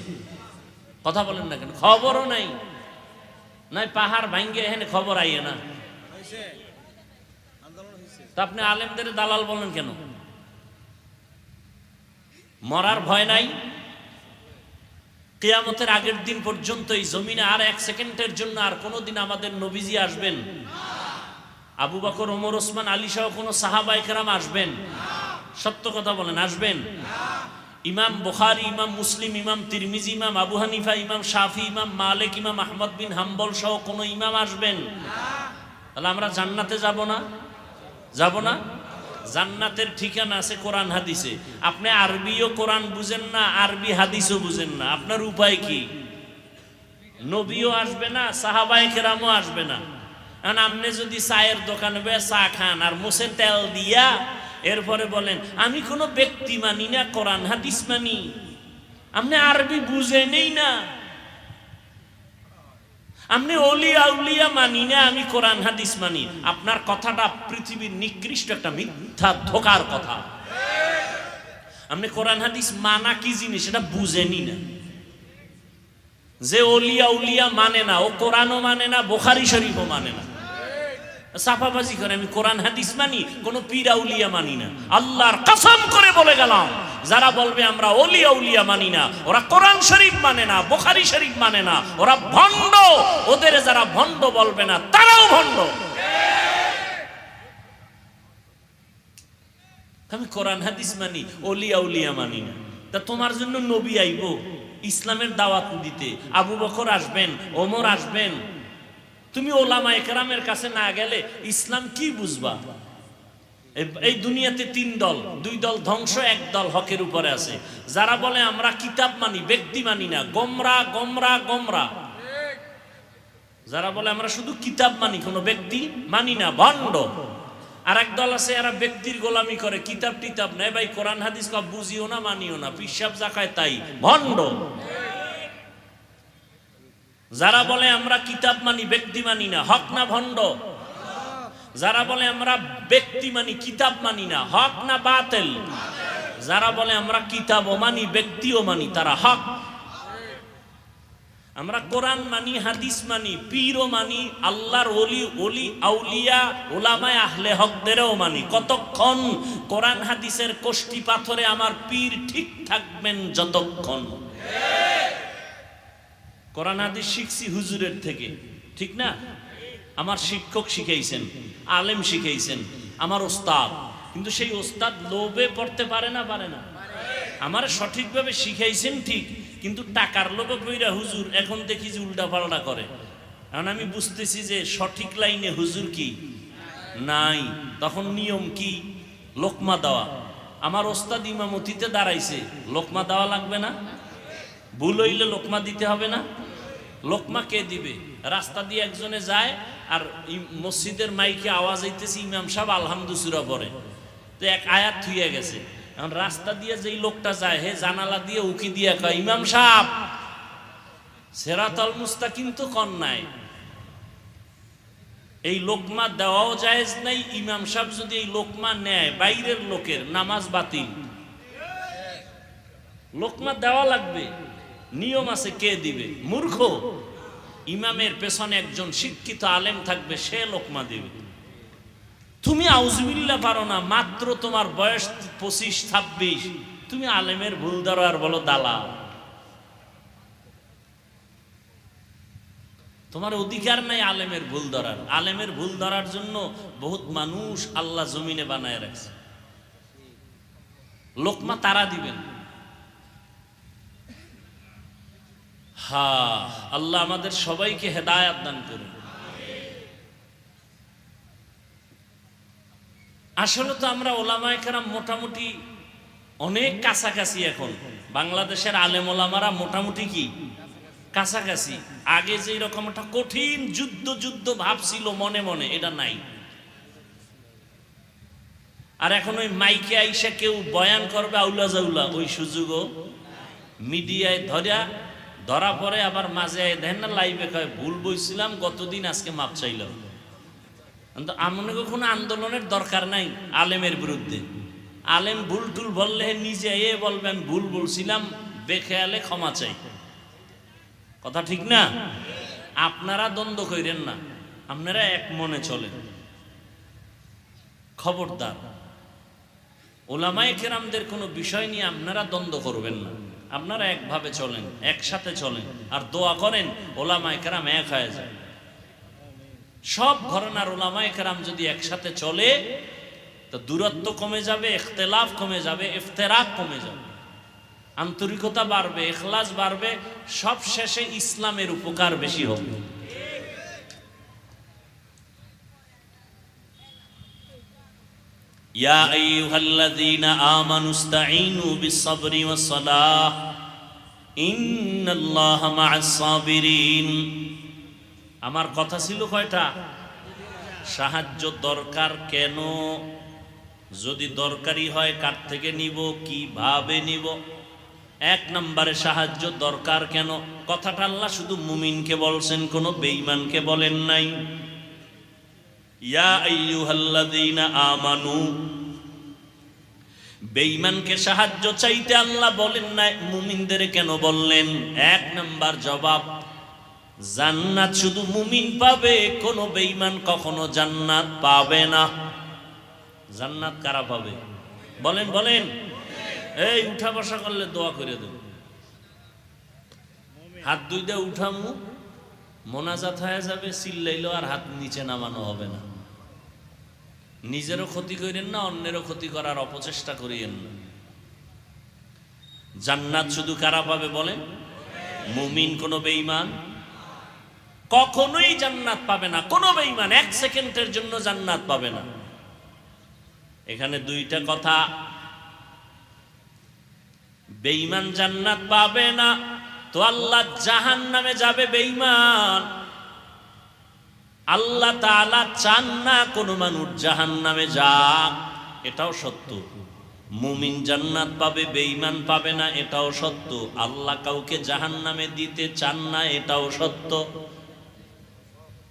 কথা বলেন না কেন? খবরও নাই, নাই পাহাড় ভাঙ্গে এখানে খবর আইয়ে না। তা আপনি আলেমদের দালাল বলেন কেন? মরার ভয় নাই? কিয়ামতের আগের দিন পর্যন্ত এই জমিনে আর 1 সেকেন্ডের জন্য আর কোনোদিন আমাদের নবীজি আসবেন? আবু বকর, ওমর, ওসমান, আলী সহ কোন সাহাবায়ে কেরাম আসবেন? সত্য কথা বলেন, আসবেন? ইমাম বুখারী, ইমাম মুসলিম, ইমাম তিরমিজি, ইমাম আবু হানিফা, ইমাম শাফি, ইমাম মালিক, ইমাম আহমদ বিন হাম্বল সহ কোন ইমাম আসবেন? তাহলে আমরা জান্নাতে যাব না? যাব না? জান্নাতের ঠিকানা আছে কোরআন হাদিসে। আপনি আরবিও কোরআন বুঝেন না, আরবি হাদিসও বুঝেন না, আপনার উপায় কি? নবীও আসবে না, সাহাবায়ে কেরামও আসবে না। কারণ আপনি যদি চায়ের দোকানে চা খান আর মুসে তেল দিয়া এরপরে বলেন আমি কোনো ব্যক্তি মানি না, কোরআন হাদিস মানি, আপনি আরবি বুঝে নেই না, আপনি ওলিয়া উলিয়া মানি না, আমি কোরআন হাদিস মানি, আপনার কথাটা পৃথিবীর নিকৃষ্ট একটা মিথ্যা ধোকার কথা। আপনি কোরআন হাদিস মানা কি জিনিস সেটা বুঝেনি না। যে ওলিয়া উলিয়া মানে না, ও কোরআনও মানে না, বুখারী শরীফও মানে না, সাফাবাজি করে আমি কোরআন হাদিস মানি, কোন পীর আউলিয়া মানি না। আল্লাহর কসম করে বলে গেলাম, যারা বলবে আমরা ওলিয়া উলিয়া মানি না, ওরা কোরআন শরীফ মানে না, বুখারী শরীফ মানে না, ওরা ভণ্ড। ওদের যারা ভণ্ড বলবে না তারাও ভণ্ড। আমি কোরআন হাদিস মানি, ওলিয়া উলিয়া মানি না। তা তোমার জন্য নবী আইব ইসলামের দাওয়াত দিতে, আবু বকর আসবেন, ওমর আসবেন, তুমি ওলামায়ে কেরামের কাছে না গেলে ইসলাম কি বুঝবা? এই দুনিয়াতে তিন দল, দুই দল ধ্বংস, এক দল হকের উপরে আছে। যারা বলে আমরা কিতাব মানি, ব্যক্তি মানি না, গোমরা গোমরা গোমরা। যারা বলে আমরা শুধু কিতাব মানি, কোনো ব্যক্তি মানি না, ভণ্ড। আর এক দল আছে এরা ব্যক্তির গোলামি করে, কিতাব টিতাব নেই ভাই, কোরআন হাদিস বুঝিও না, মানিও না, পিসাব জাকায় তাই, ভণ্ড। যারা বলে আমরা কিতাব মানি, ব্যক্তি মানি না, হক না ভণ্ড? যারা বলে আমরা ব্যক্তি মানি, কিতাব মানি না, হক না বাতিল? যারা বলে আমরা কিতাবও মানি, ব্যক্তিও মানি, তারা হক। আমরা কোরআন মানি, হাদিস মানি, পীরও মানি, আল্লাহর ওলি ওলি আউলিয়া ওলামায়ে আহলে হকদেরও মানি। কতক্ষণ? কোরআন হাদিসের কোষ্ঠী পাথরে আমার পীর ঠিক থাকবেন যতক্ষণ। কোরআন হাদিস শিখছি হুজুরের থেকে, ঠিক না? আমার শিক্ষক শিখাইছেন, আলেম শিখাইছেন, আমার ওস্তাদ। কিন্তু সেই ওস্তাদ লোভে পড়তে পারে না, পারে না। আমার সঠিকভাবে শিখাইছেন ঠিক, কিন্তু টাকার লোভে পইরা হুজুর এখন দেখি যে উল্টা পাল্টা করে। এখন আমি বুঝতেছি যে সঠিক লাইনে হুজুর কি নাই। তখন নিয়ম কি? লোকমা দেওয়া। আমার ওস্তাদ ইমামতিতে দাঁড়াইছে, লোকমা দেওয়া লাগবে না? ভুল হইলে লোকমা দিতে হবে না? লোকমা কে দিবে? রাস্তা দিয়ে একজনে যায় আর মসজিদের মাইকে আওয়াজ হইতেছে ইমাম সাহেব আলহামদু সূরা পড়ে, তো এক আয়াত থুইয়া গেছে। এখন রাস্তা দিয়ে যেই লোকটা যায়, হে জানালা দিয়ে উকি দিয়ে কয় ইমাম সাহেব সিরাতাল মুস্তাকিম তো কন নাই। এই লোকমা দেওয়াও জায়েজ নাই। ইমাম সাহেব যদি এই লোকমা নেয়, বাইরের লোকের নামাজ বাতিল। লোকমা দেওয়া লাগবে, নিয়ম আছে, কে দিবে? মূর্খ। ইমামের পেছনে একজন শিক্ষিত আলেম থাকবে, সে লোকমা দিবে। তুমি আউযুবিল্লাহ পারো না, মাত্র তোমার বয়স 25-26, তুমি আলেমের ভুল ধরো আর বলো দালাল। তোমার অধিকার নাই আলেমের ভুল ধরার। আলেমের ভুল ধরার জন্য বহুত মানুষ আল্লাহ জমিনে বানায় রাখছে। লোকমা তারা দিবেন। হ্যাঁ, আল্লাহ আমাদের সবাইকে হেদায়েত দান করুন। আসলে তো আমরা ওলামায়ে কেরাম মোটামুটি অনেক কাছাকাছি। এখন বাংলাদেশের আলেম ওলামারা মোটামুটি কি কাছাকাছি। আগে যে রকম একটা কঠিন যুদ্ধ যুদ্ধ ভাব ছিল মনে মনে, এটা নাই। আর এখন ওই মাইকে আইসা কেউ বয়ান করবে আউলা জাউলা, ওই সুযোগও মিডিয়ায় ধরা পড়ে। আবার মাঝে দেখেন না লাইভে কয় ভুল বইছিলাম গতদিন, আজকে মাপ চাইলাম। আমাকে কোনো আন্দোলনের দরকার নাই আলেমের বিরুদ্ধে। আলেম ভুল টুল বললে নিজে বলবেন ভুল বলছিলাম, বেখেয়ালে ক্ষমা চাই। কথা ঠিক না? আপনারা দ্বন্দ্ব করেন না, আপনারা এক মনে চলেন। খবরদার, ওলামায়ে কেরামদের কোনো বিষয় নিয়ে আপনারা দ্বন্দ্ব করবেন না। আপনারা একভাবে চলেন, একসাথে চলেন, আর দোয়া করেন ওলামায়ে কেরাম এক হয়ে যায়। সব ঘরানার ওলামায়ে কেরাম যদি একসাথে চলে, তো দূরত্ব কমে যাবে, ইখতিলাফ কমে যাবে, ইফতেরাক কমে যাবে, আন্তরিকতা বাড়বে, ইখলাস বাড়বে, সব শেষে ইসলামের উপকার বেশি হবে। ইয়া আইয়ুহাল্লাযীনা আমানুস্তাঈনু বিস-সাবরি ওয়াস-সালাহ ইন্নাল্লাহা মা'আস সাবিরিন। আমার কথা ছিল কয়টা? সাহায্য দরকার কেন? যদি দরকারি হয় কার থেকে নিব, কিভাবে নিব? এক নম্বরে সাহায্য দরকার কেন? কথাটা আল্লাহ শুধু মুমিনকে বলছেন, কোনো বেঈমানকে বলেন নাই। ইয়া আইয়ুহাল্লাযীনা আমানু, বেঈমানকে সাহায্য চাইতে আল্লাহ বলেন নাই, মুমিনদের কেন বললেন? এক নাম্বার জবাব, জান্নাত শুধু মুমিন পাবে, কোন বেঈমান কখনো জান্নাত পাবে না। জান্নাত কারা পাবে? বলেন বলেন। এই উঠা বসা করলে দোয়া করে দেব, হাত দুইটা উঠামু, মোনাজাত হয়ে যাবে, চিল্লাইলো আর হাত নিচে নামানো হবে না। নিজেরও ক্ষতি করেন না, অন্যেরও ক্ষতি করার অপচেষ্টা করিয়েন না। জান্নাত শুধু কারা পাবে বলেন? মুমিন। কোন বেঈমান কখনোই জান্নাত পাবে না। কোন বেঈমান এক সেকেন্ডের জন্য জান্নাত পাবে না। এখানে দুইটা কথা, বেঈমান জান্নাত পাবে না তো আল্লাহ জাহান্নামে যাবে বেঈমান। আল্লাহ তাআলা চান না কোন মানুষ জাহান্নামে যাক, এটাও সত্য। মুমিন জান্নাত পাবে, বেঈমান পাবে না, এটাও সত্য। আল্লাহ কাউকে জাহান্নামে দিতে চান না, এটাও সত্য।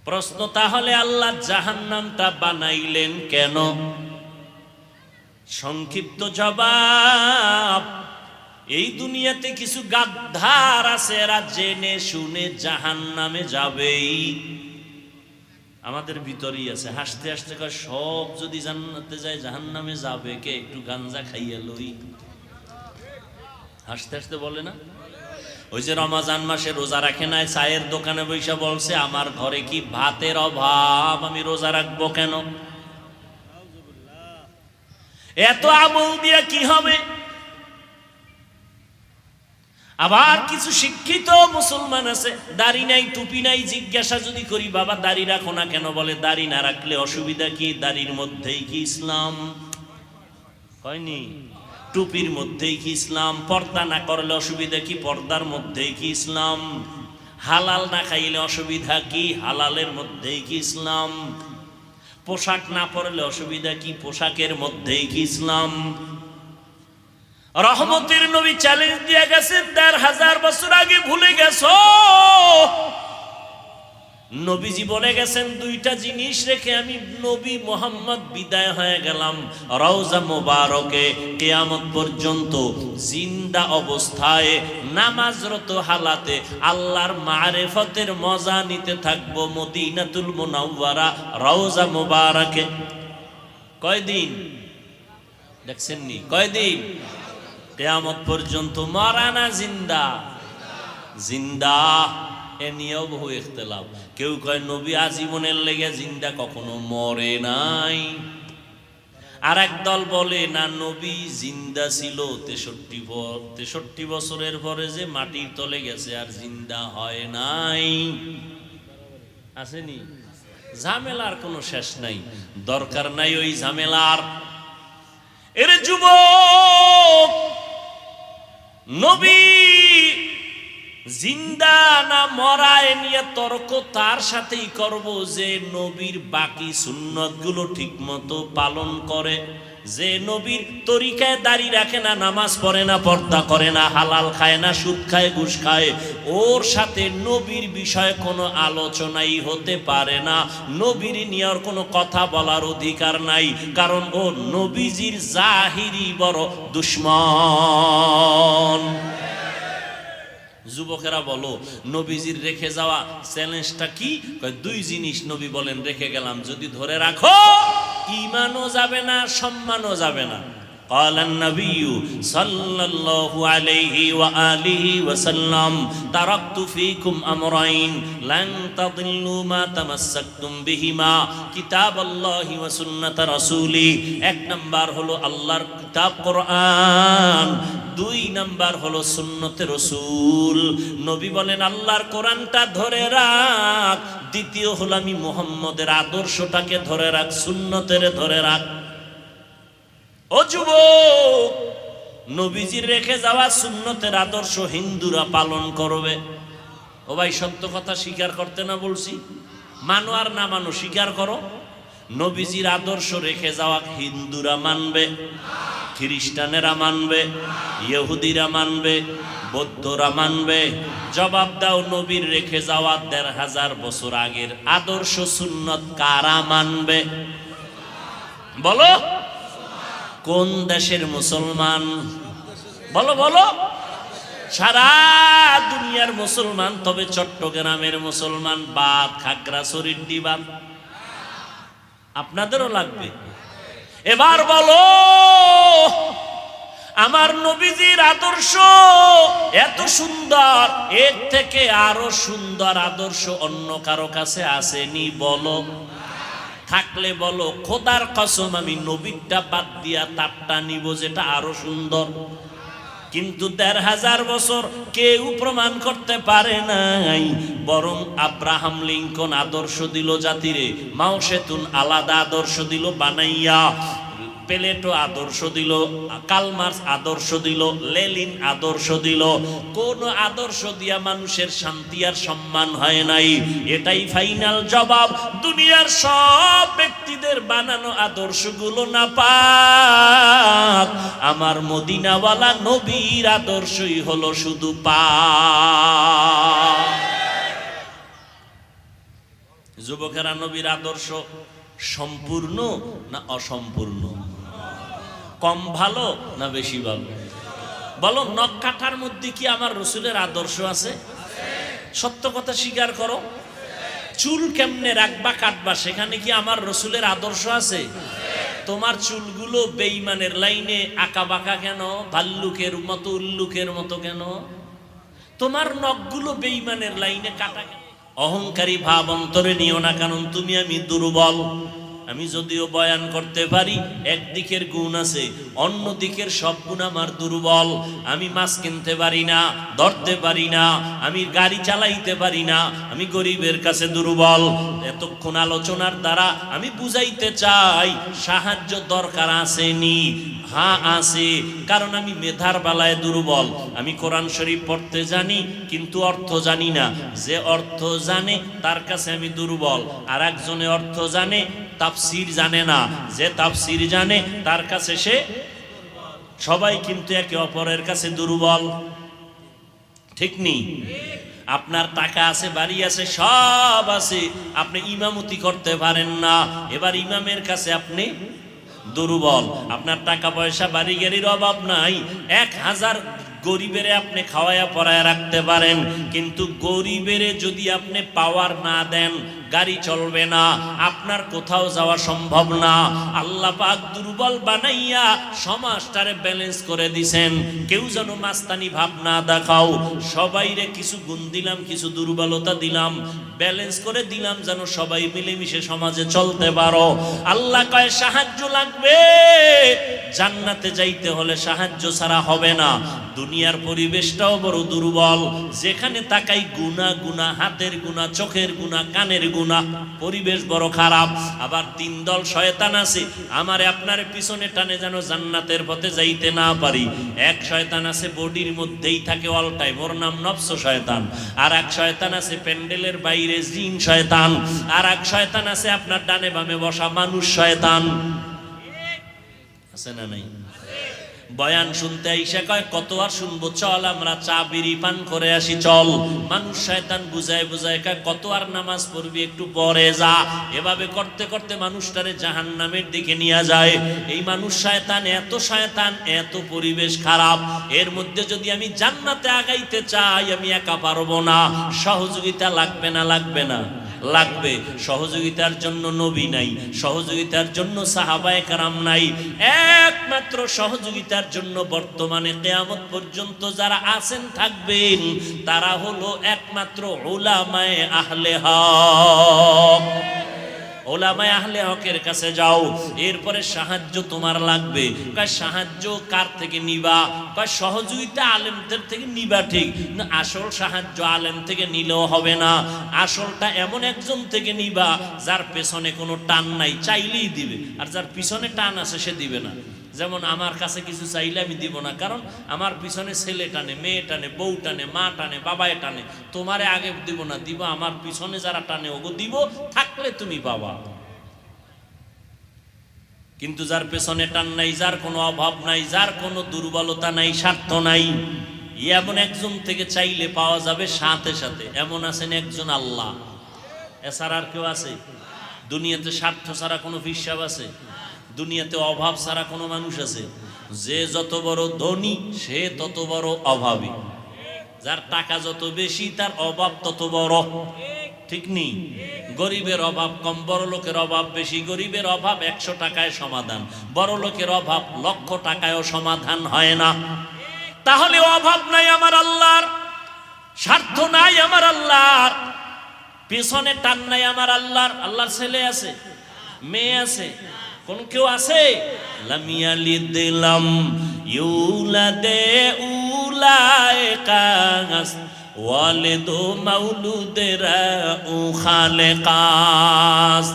প্রশ্ন তাহলে আল্লাহ জাহান্নামটা বানাইলেন কেন? সংক্ষিপ্ত জবাব, এই দুনিয়াতে কিছু গাদ্দার আছে, এরা জেনে শুনে জাহান্নামে যাবেই। আমাদের ভিতরেই আছে, হাসতে হাসতে কয় সব যদি জান্নাতে যায় জাহান্নামে যাবে কে? একটু গাঞ্জা খাইয়া লই। হাসতে হাসতে বলে না? ওই যে রমজান মাসে রোজা রাখে নাই, চায়ের দোকানে বৈশা বলছে আমার ঘরে কি ভাতের অভাব, আমি রোজা রাখবো কেন? এত আমল দিয়া কি হবে? আবার কিছু শিক্ষিত মুসলমান আছে, দাড়ি নাই টুপি নাই, জিজ্ঞাসা যদি করি বাবা দাড়ি রাখো না কেন, বলে দাড়ি না রাখলে অসুবিধা কি? দাড়ির মধ্যেই কি ইসলাম? হয়নি? টুপির মধ্যেই কি ইসলাম? পর্দা না করলে অসুবিধা কি? পর্দার মধ্যেই কি ইসলাম? হালাল না খাইলে অসুবিধা কি? হালালের মধ্যেই কি ইসলাম? পোশাক না পরলে অসুবিধা কি? পোশাকের মধ্যেই কি ইসলাম? রহমতের নবী চ্যালেঞ্জ দিয়ে গেছেন, ১৫০০ বছর আগে ভুলে গেছো? নবীজি বলে গেছেন দুইটা জিনিস রেখে আমি নবী মুহাম্মদ বিদায় হয়ে গেলাম। রওজা মোবারকে কিয়ামত পর্যন্ত জিন্দা অবস্থায় নামাজরত হালাতে আল্লাহর মারিফতের মজা নিতে থাকবো মদিনাতুল মুনাওয়ারা রওজা মোবারকে। কয়দিন দেখছেন নি? কয়দিন? কিয়ামত পর্যন্ত। মরা না জিন্দা? জিন্দা। এ নিয়েও বহু ইখতিলাফ। কেউ কয় নবী আজীবনের লেগে জিন্দা, কখনো মরে নাই। আর একদল বলে না, নবী জিন্দা ছিল 63 বছরের পরে যে মাটির তলে গেছে আর জিন্দা হয় নাই। আসেনি? ঝামেলার কোনো শেষ নাই, দরকার নাই ওই ঝামেলার। এর যুবক, নবী জিন্দা না মরায় নিয়ে তর্ক তার সাথেই করব যে নবীর বাকি সুন্নত গুলো ঠিক মতো পালন করে, যে নবীর তরিকায় দাড়ি রাখে না, নামাজ পড়ে না, পর্দা করে না, হালাল খায় না, সুদ খায়, ঘুষ খায়, ওর সাথে নবীর বিষয়ে কোনো আলোচনাই হতে পারে না। নবীর নিয়ে আর কোনো কথা বলার অধিকার নাই, কারণ ও নবীজির জাহিরি বড় দুশমন। যুবকেরা বলো, নবীজির রেখে যাওয়া চ্যালেঞ্জটা কি? দুই জিনিস নবী বলেন রেখে গেলাম, যদি ধরে রাখো ঈমানও যাবে না, সম্মানও যাবে না। قال النبي صلى الله عليه وآله وسلم تركت فيكم أمرين لن تضلوا ما تمسكتم بهما كتاب الله وسنة رسوله। এক নাম্বার হলো আল্লাহর কিতাব কোরআন, দুই নাম্বার হলো সুন্নতে রাসূল। নবী বলেন আল্লাহর কোরআনটা ধরে রাখ, দ্বিতীয় হলো আমি মুহাম্মদের আদর্শটাকে ধরে রাখ, সুন্নতের ধরে রাখ। ও যুবক, নবীজির রেখে যাওয়া সুন্নতের আদর্শ হিন্দুরা পালন করবে। ও ভাই সত্য কথা স্বীকার করতে না বলছি? মানো আর না মানো স্বীকার করো। নবীজির আদর্শ রেখে যাওয়া হিন্দুরা মানবে, খ্রিস্টানেরা মানবে, ইহুদিরা মানবে, বৌদ্ধরা মানবে। জবাব দাও, নবীর রেখে যাওয়া ১৫০০ বছর আগের আদর্শ সুন্নত কারা মানবে? বলো, কোন দেশের মুসলমান? বলো বলো। সারা দুনিয়ার মুসলমান, তবে চট্টগ্রামের মুসলমান বাদ, খাগড়াছড়ির ডিবাদ আপনাদেরও লাগবে। এবার বলো, আমার নবীজির আদর্শ এত সুন্দর, এর থেকে আরো সুন্দর আদর্শ অন্য কারো কাছে আসেনি? বলো, থাকলে বলো। খোদার কসম আমি নবীরটা বাদ দিয়া তারটা নিব যেটা আরো সুন্দর। কিন্তু ১৫০০ বছর কেউ প্রমাণ করতে পারে নাই। বরং আব্রাহাম লিঙ্কন আদর্শ দিল জাতিরে, মাও সেতুন আলাদা আদর্শ দিল বানাইয়া, প্লেটো আদর্শ দিল, কালমার্স আদর্শ দিল, লেলিন আদর্শ দিল। কোন আদর্শ দিয়া মানুষের শান্তি আর সম্মান হয় নাই? এটাই ফাইনাল জবাব। দুনিয়ার সব ব্যক্তিদের বানানো আদর্শগুলো না পাক, আমার মদিনাওয়ালা নবীর আদর্শই হলো শুধু পাক। যুবকেরা, নবীর আদর্শ সম্পূর্ণ না অসম্পূর্ণ? কম ভালো না বেশি ভালো? বলো, নখ কাটার মধ্যে কি আমার রসুলের আদর্শ আছে? সত্য কথা স্বীকার করো। চুল কেমনে রাখবা কাটবা, সেখানে কি আমার রসুলের আদর্শ আছে? তোমার চুলগুলো বেঈমানের লাইনে আঁকা বাঁকা কেন? ভাল্লুকের মতো, উল্লুকের মতো কেন? তোমার নখগুলো বেঈমানের লাইনে কাটা কেন? অহংকারী ভাব অন্তরে নিও না, কারণ তুমি আমি দুর্বল। আমি যদিও বয়ান করতে পারি, একদিকের গুণ আছে, অন্য দিকের সব গুণ আমার দুর্বল। আমি মাছ কিনতে পারি না, ধরতে পারি না, আমি গাড়ি চালাইতে পারি না, আমি গরিবের কাছে দুর্বল। এতক্ষণ আলোচনার দ্বারা আমি বুঝাইতে চাই সাহায্য দরকার আসেনি? হ্যাঁ আছে, কারণ আমি মেধার বেলায় দুর্বল। আমি কোরআন শরীফ পড়তে জানি কিন্তু অর্থ জানি না। যে অর্থ জানে তার কাছে আমি দুর্বল। আর একজনে অর্থ জানে, তাফসীর জানে না। যে তাফসীর জানে তার কাছে সে। সবাই কিন্তু একে অপরের কাছে দুর্বল, ঠিক নেই? আপনার টাকা আছে, বাড়ি আছে, সব আছে, আপনি ইমামতি করতে পারেন না। এবার ইমামের কাছে আপনি দুর্বল। আপনার টাকা পয়সা বাড়ি গাড়ির অভাব নাই, ১০০০ গরিবের আপনি খাওয়ায়া পরায়া রাখতে পারেন, কিন্তু গরিবের যদি আপনি পাওয়ার না দেন, গাড়ি চলবে না, আপনার কোথাও যাওয়া সম্ভব না। আল্লাহ পাক দুর্বল বানাইয়া সমাজটারে ব্যালেন্স করে দিছেন। কেউ যেন মাস্তানি ভাব না দেখাও, সবাইরে কিছু গুণ দিলাম, কিছু দুর্বলতা দিলাম, ব্যালেন্স করে দিলাম, যেন সবাই মিলেমিশে সমাজে চলতে পারো। আল্লাহ কয় সাহায্য লাগবে, জান্নাতে যাইতে হলে সাহায্য ছাড়া হবে না। দুনিয়ার পরিবেশটাও বড় দুর্বল, যেখানে তাকাই গুনাহ গুনাহ, হাতের গুনাহ, চোখের গুনাহ, কানের গুনাহ, পরিবেশ বড় খারাপ। আবার ৩ দল শয়তান আছে, আমারে আপনারে পিছনে টানে যেন জান্নাতের পথে যাইতে না পারি। এক শয়তান আছে বডির মধ্যেই থাকে অল টাইম, ওর নাম নফস শয়তান। আর এক শয়তান আছে প্যান্ডেলের বাইরে, জিন শয়তান। আর এক শয়তান আছে আপনার ডানে বামে বসা মানুষ শয়তান। আছে না নাই? বয়ান শুনতে আইসা কয় কত আর শুনবো, চল আমরা চা বিড়ি পান করে আসি, চল। মানুষ শয়তান বুঝায় বুঝায় কয় কত আর নামাজ পড়বি, একটু পরে যা। এভাবে করতে করতে মানুষটারে জাহান্নামের দিকে নিয়ে যায়। এই মানুষ শয়তান, এত পরিবেশ খারাপ। এর মধ্যে যদি আমি জান্নাতে আগাইতে চাই, আমি একা পারবো না, সহযোগিতা লাগবে না? লাগবে না? লাগবে। সহযোগিতার জন্য নবী নাই, সহযোগিতার জন্য সাহাবায়ে কেরাম নাই। একমাত্র সহযোগিতার জন্য বর্তমানে কিয়ামত পর্যন্ত যারা আছেন, থাকবেন, তারা হলো একমাত্র উলামায়ে আহলে হক। ওলামায়ে আহলে হকের কাছে যাও, এরপরে সাহায্য তোমার লাগবে। কয় সাহায্য কার থেকে নিবা? কয় সহযোগিতা আলেমদের থেকে নিবা, ঠিক না? আসল সাহায্য আলেম থেকে নিলেও হবে না, আসলটা এমন একজন থেকে নিবা যার পেছনে কোনো টান নাই, চাইলেই দিবে। আর যার পিছনে টান আছে সে দিবে না। যেমন আমার কাছে কিছু চাইলে আমি দিব না, কারণ আমার পিছনে ছেলে টানে, মেয়ে টানে, বউ টানে, মা টানে, বাবায় টানে। তোমারে আগে দিব না, দিব আমার পিছনে যারা টানে ওগো দিব, থাকলে তুমি পাবা। কিন্তু যার পেছনে টান নাই, যার কোনো অভাব নাই, যার কোনো দুর্বলতা নাই, স্বার্থ নাই, এমন একজন থেকে চাইলে পাওয়া যাবে সাথে সাথে। এমন আছেন একজন আল্লাহ, এছাড়া আর কেউ আছে? দুনিয়াতে স্বার্থ ছাড়া কোনো হিসাব আছে? দুনিয়াতে অভাব ছাড়া কোনো মানুষ আছে? যে যত বড় ধনী সে তত বড় অভাবী, যার টাকা যত বেশি তার অভাব তত বড়, ঠিক নেই? গরিবের অভাব কম, বড় লোকের অভাব বেশি। গরিবের অভাব 100 টাকায় সমাধান, বড় লোকের অভাব 1,00,000 টাকায়ও সমাধান হয় না। তাহলে অভাব নাই আমার আল্লাহর, স্বার্থ নাই আমার আল্লাহর, পেছনে টান নাই আমার আল্লাহর। আল্লাহর ছেলে আছে, মেয়ে আছে, কোন কেউ আছে? লাম ইয়ালিদ লাম ইউলাদে উলাইকা ওয়ালিদু মাউলুদেরা উ খালেকাস।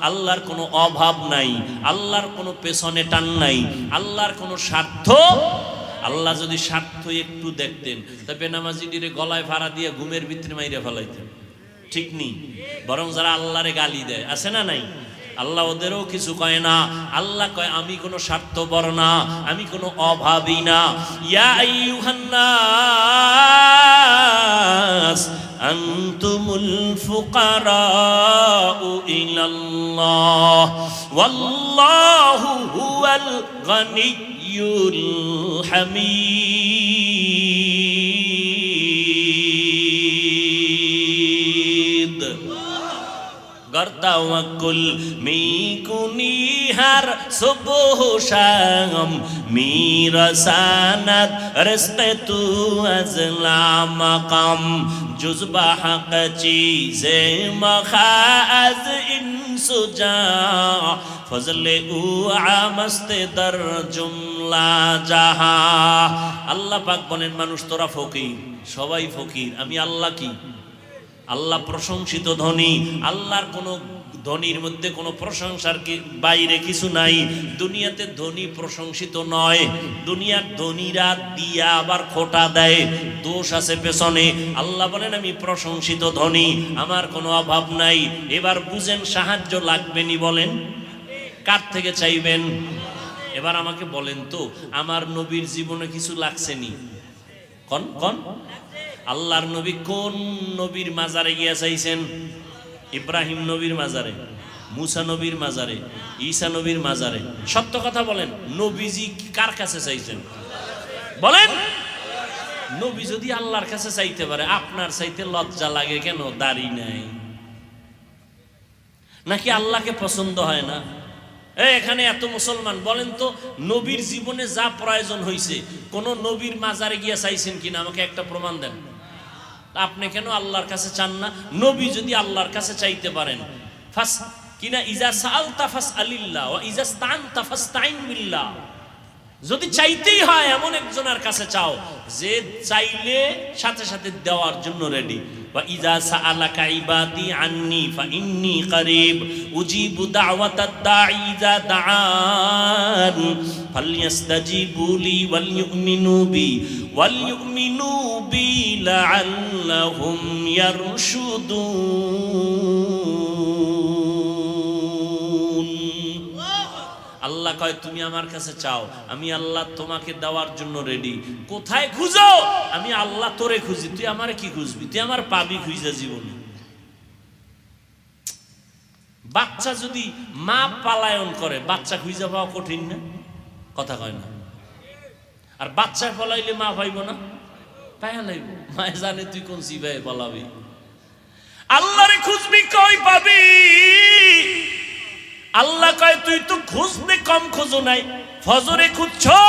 আল্লাহর কোনো অভাব নাই, আল্লাহর কোনো পেছনে টান নাই, আল্লাহর কোনো স্বার্থ। আল্লাহ যদি স্বার্থ একটু দেখতেন তবে বেনামাজিদের গলায় ভাড়া দিয়ে ঘুমের ভিতরে মাইরে ফেলাইতেন, ঠিক নেই? বরং যারা আল্লাহরে গালি দেয় আছে না নাই, আল্লাহ ওদেরও কিছু কয় না। আল্লাহ কয় আমি কোনো স্বার্থপর না, আমি কোনো অভাবী না। ইয়া আইয়ুহান নাস আনতুমুল ফুকারাউ ইলাল্লাহ ওয়াল্লাহু হুয়াল গানিয়্যুল হামিদ। গর্তাওয়াকুল মিকুনিহার সুবহ শাম মিরাসানাত রিজকে তু আজলা মাকাম জুজবা হক চিজে মখাজ ইনসুজা ফজলে উ আমস্তে দর জুমলা জাহা। আল্লাহ পাক বলেন মানুষ তোরা ফকির, সবাই ফকির, আমি আল্লাহ কি? আল্লাহ প্রশংসিত ধনী। আল্লাহর কোনো ধনীর মধ্যে কোনো প্রশংসার বাইরে কিছু নাই। দুনিয়াতে ধনী প্রশংসিত নয়, দুনিয়ার ধনীরা দিয়া আবার খোটা দেয়, দোষ আছে পেছনে। আল্লাহ বলেন আমি প্রশংসিত ধনী, আমার কোনো অভাব নাই। এবার বুঝেন সাহায্য লাগবেনি, বলেন কার থেকে চাইবেন? এবার আমাকে বলেন তো আমার নবীর জীবনে কিছু লাগছেনি? কোন কোন আল্লাহর নবী কোন নবীর মাজারে গিয়া চাইছেন? ইব্রাহিম নবীর মাজারে, মুসা নবীর মাজারে, ঈসা নবীর মাজারে। সত্য কথা বলেন, নবীজি কার কাছে চাইছেন? বলেন। নবী যদি আল্লাহর কাছে চাইতে পারে, আপনার চাইতে লজ্জা লাগে কেন? দাড়ি নাই নাকি আল্লাহকে পছন্দ হয় না? এখানে এত মুসলমান, বলেন তো নবীর জীবনে যা প্রয়োজন হয়েছে কোন নবীর মাজারে গিয়া চাইছেন কিনা? আমাকে একটা প্রমাণ দেন। আপনি কেন আল্লাহর কাছে চান না? নবী যদি আল্লাহর কাছে চাইতে পারেন, ফাস কিনা ইজা সাআলতা ফাসআলিল্লাহ ওয়া ইজা ইসতাআনতা ফাসতাইন বিল্লাহ। যদি চাইতেই হয় এমন একজনের কাছে চাও যে চাইলে সাথে সাথে দেওয়ার জন্য রেডি। ওয়া ইজা সাআলাকা ইবাদি আন্নি ফাইন্নী করিব উজিবু দাওয়াতাদ দাঈ ইজা দাআন ফালইস্তাজিবু লি ওয়াল ইউমিনু বি লাআল্লাহুম ইয়ারশুদুন। আল্লাহ কয় তুমি আমার কাছে চাও, আমি আল্লাহ তোমাকে দেওয়ার জন্য রেডি। কোথায় খুঁজো? আমি আল্লাহ তোরে খুঁজি, তুই আমারে কি খুঁজবি? তুই আমার পাবি খুঁজা জীবনে। বাচ্চা যদি মা পালায়ন করে, বাচ্চা খুঁজা পাওয়া কঠিন না? কথা কয় না? আর বাচ্চা পলাইলে মা পাইব না? পায়া লাইব। মায় জানে তুই কোন সিবাই পলাবি। আল্লাহরে খুঁজবি, কই পাবি? আল্লাহ কয় তুই তো খুঁজতে কম খোঁজো নাই, ফজরে খুঁজছো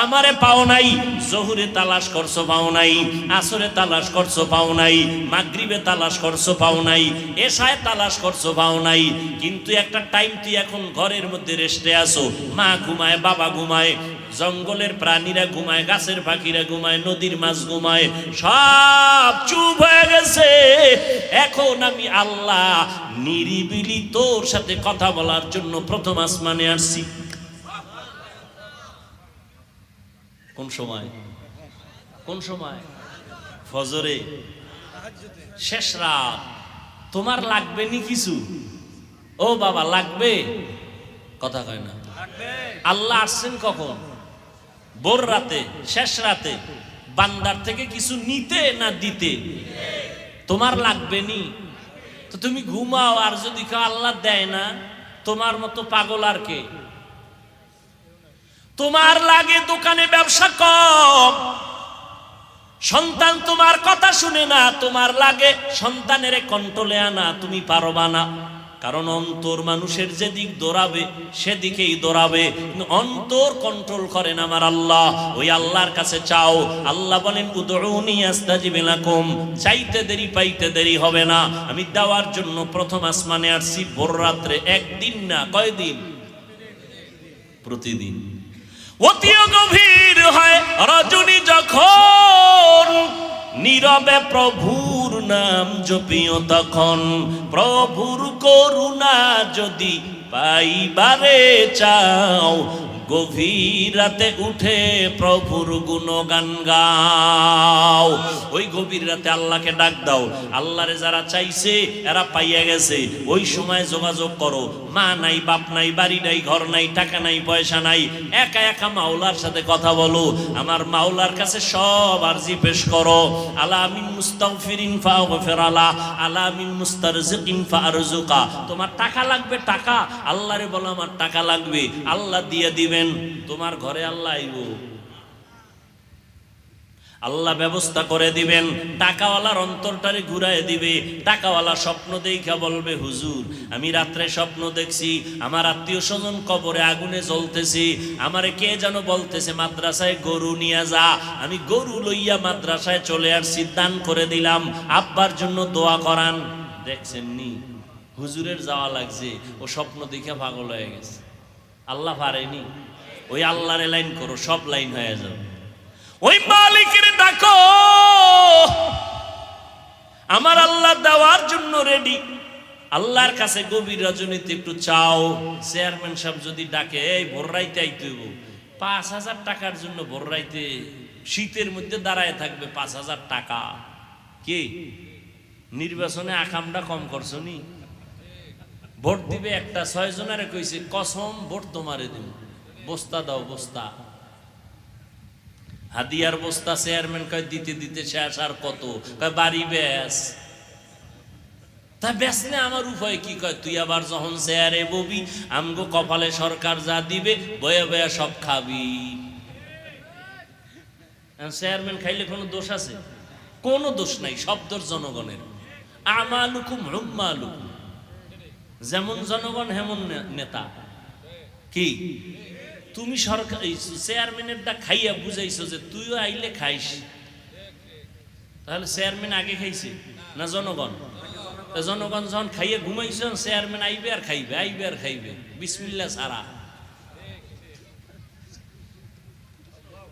আমারে পাও নাই, জোহরে তালাশ করছো পাও নাই, আসরে তালাশ করছো পাও নাই, মাগরিবে তালাশ করছো পাও নাই, এশায় তালাশ করছো পাও নাই। কিন্তু একটা টাইম তুই এখন ঘরের মধ্যে রেস্টে আসো, মা ঘুমায়, বাবা ঘুমায়, জঙ্গলের প্রাণীরা ঘুমায়, গাছের পাখিরা ঘুমায়, নদীর মাছ ঘুমায়, সব চুপ হয়ে গেছে। এখন আমি আল্লাহ নিরিবিলি তোর সাথে কথা বলার জন্য প্রথম আসমানে আসছি। কোন সময়? কোন সময়? ফজরে, শেষ রাত। তোমার লাগবে নি কিছু? ও বাবা লাগবে, কথা কয় না। আল্লাহ আসছেন কখন? ভোর রাতে, শেষ রাতে। বান্দার থেকে কিছু নিতে না দিতে? তোমার লাগবে নি তো তুমি ঘুমাও, আর যদি কেউ আল্লাহ দেয় না, তোমার মতো পাগল আর কে? তোমার লাগে দোকানে ব্যবসা কম, সন্তান তোমার কথা শুনে না, তোমার লাগে সন্তানের কন্ট্রোলে আনা, তুমি পারবা না। কারণ অন্তর মানুষের যেদিক দৌড়াবে সেদিকেই দৌড়াবে, অন্তর কন্ট্রোল করেন আমার আল্লাহ। ওই আল্লাহর কাছে চাও। আল্লাহ বলেন উদউনি আস্তাজিব লাকুম, চাইতে দেরি পাইতে দেরি হবে না। আমি দেওয়ার জন্য প্রথম আসমানে আসছি ভোর রাত্রে, একদিন না, কয়দিন? প্রতিদিন। অতিও গভীর হয় রজনী যখন, নীরবে প্রভুর নাম জপিও তখন। প্রভুর করুণা যদি পাইবারে চাও, গভীর রাতে উঠে প্রভুর গুণগান গাও। ওই গভীর রাতে আল্লাহকে ডাক দাও। আল্লাহরে যারা চাইছে এরা পাইয়া গেছে, ওই সময় যোগাযোগ করো। মা নাই, বাপ নাই, বাড়ি নাই, ঘর নাই, টাকা নাই, পয়সা নাই, একা একা মাওলার সাথে কথা বলো। আমার মাওলার কাছে সব আরজি পেশ করো। আলা মিন মুস্তাগফিরিন ফাগফির আলা, আলা মিন মুস্তারজিকিন ফারজুকা। তোমার টাকা লাগবে, টাকা আল্লাহরে বলো আমার টাকা লাগবে, আল্লাহ দিয়ে দিবেন। তোমার ঘরে আল্লাহ আইব, আল্লাহ ব্যবস্থা করে দিবেন। টাকাওয়ালার অন্তরটারে ঘুরায় দিবে। টাকাওয়ালা স্বপ্ন দেখা বলবে, হুজুর আমি রাত্রে স্বপ্ন দেখছি আমার আত্মীয় স্বজন কবরে আগুনে জ্বলতেছি, আমারে কে যেন বলতেছে মাদ্রাসায় গরু নিয়ে যা। আমি গরু লইয়া মাদ্রাসায় চলে আসছি, দান করে দিলাম, আব্বার জন্য দোয়া করান। দেখছেন নি, হুজুরের যাওয়া লাগছে, ও স্বপ্ন দেখে পাগল হয়ে গেছে। আল্লাহ পারেনি। ওই আল্লাহরে লাইন করো, সব লাইন হয়ে যাবে। ওই মালিকের ডাকো, আমার আল্লাহ দেওয়ার জন্য রেডি। আল্লাহর কাছে গভীর রজনীতে একটু চাও। চেয়ারম্যান সাহেব যদি ডাকে, এই ভোর রাইতে আইতে হইব, ৫,০০০ টাকার জন্য ভোর রাইতে শীতের মধ্যে দাঁড়ায় থাকবে, ৫,০০০ টাকা। কি নির্বাচনে আকামটা কম করছো নি? ভোট দিবে একটা, ৬ জনারে কইছে কসম ভোট তোমারে দিব, বস্তা দাও, বস্তা হাদিয়ার বস্তা। চেয়ারম্যান কয় দিতে দিতে শেষ, আর কত? কয় বাড়ি বেশ। তা বেচলে আমার উপায় কি? কয় তুই আবার যখন চেয়ারে ববি, আমগো কপালে সরকার যা দিবে বয়ে বয়ে সব খাবি। চেয়ারম্যান খাইলে কোনো দোষ আছে? কোনো দোষ নাই, সব দোষ জনগণের। আমালুকুম হুম্মালুকুম, যেমন জনগণ হেমন নেতা। কি তুমি সরকার চেয়ারম্যানেরটা খাইয়া বুঝাইছো যে তুইও আইলে খাইস, তাহলে চেয়ারম্যান আগে খাইছে না জনগণ? জনগণ যখন খাইয়ে ঘুমাইছ, চেয়ারম্যান আইবে আর খাইবে, আইবে আর খাইবে, বিসমিল্লাহ ছাড়া।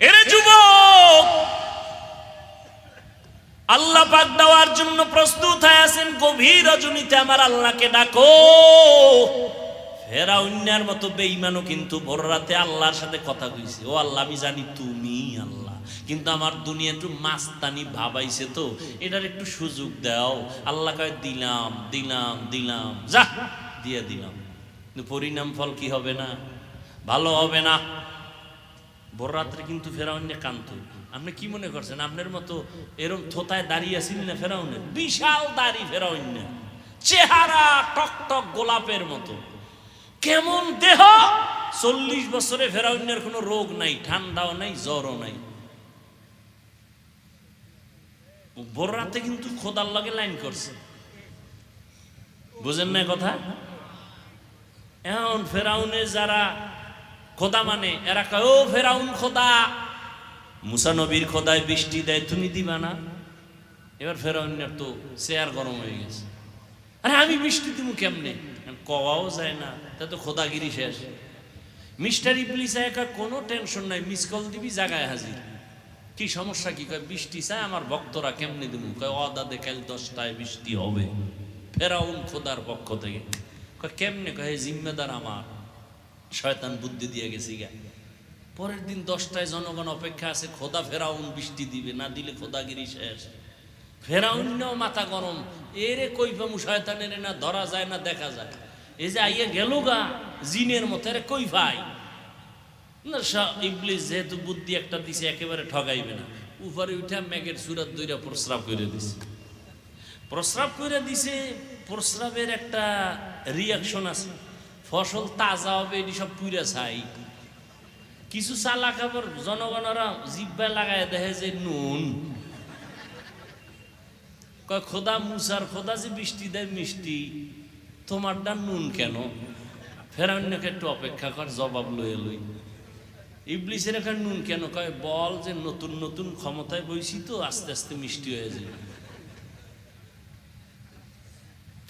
এরে যুবক, আল্লাহ পাক দেওয়ার জন্য প্রস্তুত হয়ে আছেন। গভীর রজনীতে আমার আল্লাহকে ডাকো। ফেরাউনের মতো বেঈমানও কিন্তু ভোর রাতে আল্লাহর সাথে কথা কইছে, ও আল্লাহ আমি জানি তুমি আল্লাহ, কিন্তু আমার দুনিয়া একটু মাস্তানি ভাবাইছে, তো এটার একটু সুযোগ দাও। আল্লাহ কয় দিলাম দিলাম দিলাম, যা দিয়ে দিলাম, কিন্তু পরিণাম ফল কি হবে না? ভালো হবে না। ভোর রাত্রে কিন্তু ফেরাউনে কান্ত। আপনি কি মনে করছেন আপনার মতো এরকম থোতায় দাঁড়িয়ে আছেন না? ফেরাউনের বিশাল দাড়ি, ফেরাউনে চেহারা টকটক গোলাপের মতো, কেমন দেহ। 40 বছরে ফেরাউনের কোনো রোগ নাই, ঠান্ডাও নাই, জ্বরও নাই। ভোর রাতে কিন্তু খোদার লগে লাইন করছে, বুঝেন না কথা? এখন ফেরাউনে যারা খোদা মানে, এরা কয় ও ফেরাউন খোদা, মুসা নবীর খোদায় বৃষ্টি দেয়, তুমি দিবা না? এবার ফেরাউনের তো চেয়ার গরম হয়ে গেছে, আরে আমি বৃষ্টি দিব কেমনে? কওয়াও যায় না, তা তো খোদাগিরি শেষ। মিস্টার ইবলিস একা কোনো টেনশন নাই, মিস কল দিবি জায়গায় হাজির। কি সমস্যা কি? কয় বৃষ্টি চায় আমার ভক্তরা, কেমনে দিব? কয় অদাদে কাল 10টায় বৃষ্টি হবে। ফেরাউন খোদার পক্ষ থেকে কয় কেমনে? কয় জিম্মেদার আমার, শয়তান বুদ্ধি দিয়ে গেছি গা। পরের দিন 10টায় জনগণ অপেক্ষা আছে, খোদা ফেরাউন বৃষ্টি দিবে, না দিলে খোদাগিরি শেষ। ফেরাউনও মাথা গরম, এরে কইফামু শয়তানের, না ধরা যায় না দেখা যায়, এই যে আইয়া গেল গা জিনের মতো, এরে কই ভাই না। ইবলিস যেহেতু বুদ্ধি একটা দিছে, একেবারে ঠগাইবে না, উপরে উঠা মেঘের সুরাত দইরা প্রস্রাব করে দিছে। প্রস্রাব করে দিছে, প্রস্রাবের একটা রিয়াকশন আছে, ফসল তাজা হবে, এটি সব পুরা ছাই। কিছু চালা খাবার জনগণরা জিব্বা লাগায় দেখে যে নুন, কয় খোদা মুসার, খোদা যে বৃষ্টি দেয় মিষ্টি, তোমারটা নুন কেন? ফেরাউনকে একটু অপেক্ষা কর, জবাব লয়ে লই। ইবলিসের এখানে নুন কেন? কয় বল যে নতুন নতুন ক্ষমতায় বইছি তো, আস্তে আস্তে মিষ্টি হয়ে যায়।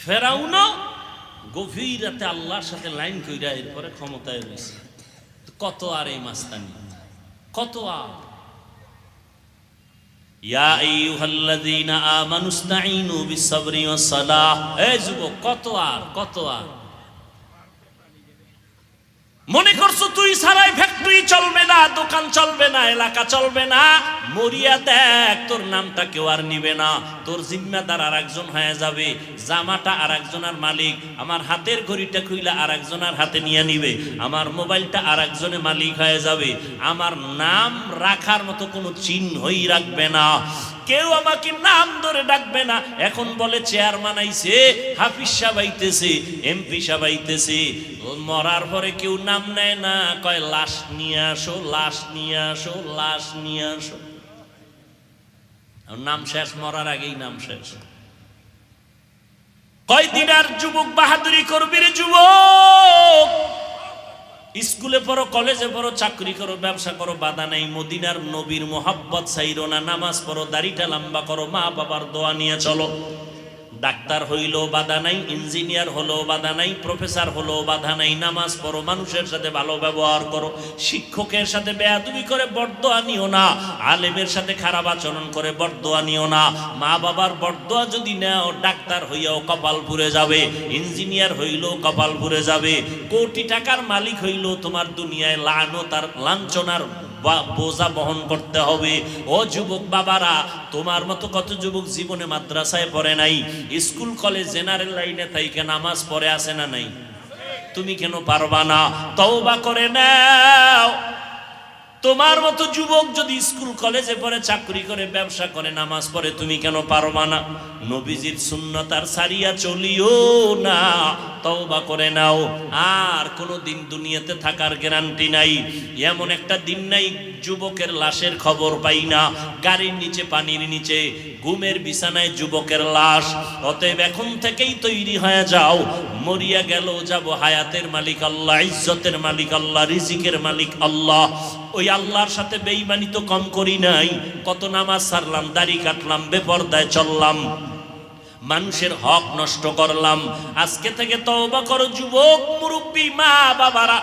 ফেরাউনও গভীর রাতে আল্লাহর সাথে লাইন কইরা এরপরে ক্ষমতায় রয়েছে। কত আর এই মাস্তানি, কত আর। ইয়া আইয়ুহাল্লাযীনা আমানুস্তাঈনু বিস-সাবরি ওয়াস-সালাহ, এই যুবক কত আর, কত আর। মনে করছো তুই ছাড়াই ফ্যাক্টরি চলবে না, দোকান চলবে না, এলাকা চলবে না, মরিয়া দেখ তোর নামটা কেউ আর নিবে না, তোর জিম্মাদার আর একজন হয়ে যাবে, জামাটা আর একজনের মালিক, আমার হাতের ঘড়িটা খুইলা আর একজনের হাতে নিয়ে নিবে, আমার মোবাইলটা আর একজনের মালিক হয়ে যাবে, আমার নাম রাখার মতো কোনো চিহ্নই রাখবে না, কেউ আমাকে নাম ধরে ডাকবে না। এখন বলে চেয়ারম্যান আইছে, হাফিজ সাহেব আইতেছে, এমপি সাহেব আইতেছে, মরার পরে কেউ নাম নেয় না, কয় লাশ নিয়ে আসো, লাশ নিয়ে আসো, লাশ নিয়ে আসো। নাম শেষ, মরার আগেই নাম শেষ। কয়দিন আর যুবক বাহাদুরি করবি রে যুবক? স্কুলে পড়ো, কলেজে পড়ো, চাকরি করো, ব্যবসা করো, বাধা নাই। মদিনার নবীর মোহাব্বত ছাইরো না, নামাজ পড়ো, দাড়িটা লম্বা করো, মা বাবার দোয়া নিয়ে চলো। ডাক্তার হইলেও বাধা নাই, ইঞ্জিনিয়ার হলেও বাধা নাই, প্রফেসর হলেও বাধা নাই, নামাজ পড়ো, মানুষের সাথে ভালো ব্যবহার করো, শিক্ষকের সাথে বেয়াদবি করে বরদোয়া নিও না, আলেমের সাথে খারাপ আচরণ করে বরদোয়া নিও না। মা বাবার বরদোয়া যদি নেও, ডাক্তার হইয়াও কপাল পুড়ে যাবে, ইঞ্জিনিয়ার হইলেও কপাল পুড়ে যাবে, কোটি টাকার মালিক হইলেও তোমার দুনিয়ায় লানত আর লাঞ্ছনার বোঝা বহন করতে হবে। ও যুবক বাবারা, তোমার মতো কত যুবক জীবনে মাদ্রাসায় পড়ে নাই, স্কুল কলেজ জেনারেল লাইনে থাইকে নামাজ পড়ে আসে না নাই? তুমি কেন পারবা না? তওবা করে নাও। তোমার মতো যুবক যদি স্কুল কলেজে পড়ে, চাকরি করে, ব্যবসা করে, নামাজ পড়ে, তুমি কেন পারবা না? নবীজির সুন্নাত আর সারিয়া চলিও না, তওবা করে নাও। আর কোনো দিন দুনিয়াতে থাকার গ্যারান্টি নাই। এমন একটা দিন নাই যুবকের লাশের খবর পাই না, গাড়ির নিচে, পানির নিচে, ঘুমের বিছানায় যুবকের লাশ। অতএব এখন থেকেই তৈরি হয়ে যাও, মরিয়া গেল যাব, হায়াতের মালিক আল্লাহ, ইজ্জতের মালিক আল্লাহ, রিজিকের মালিক আল্লাহ। ওই আল্লাহর সাথে বেঈমানি তো কম করি নাই। কত নামাজ ছাড়লাম, দাড়ি কাটলাম, বেপরদায় চললাম, মানুষের হক নষ্ট করলাম। আজকে থেকে তওবা করো যুবক, মুরব্বী, মা বাবারা,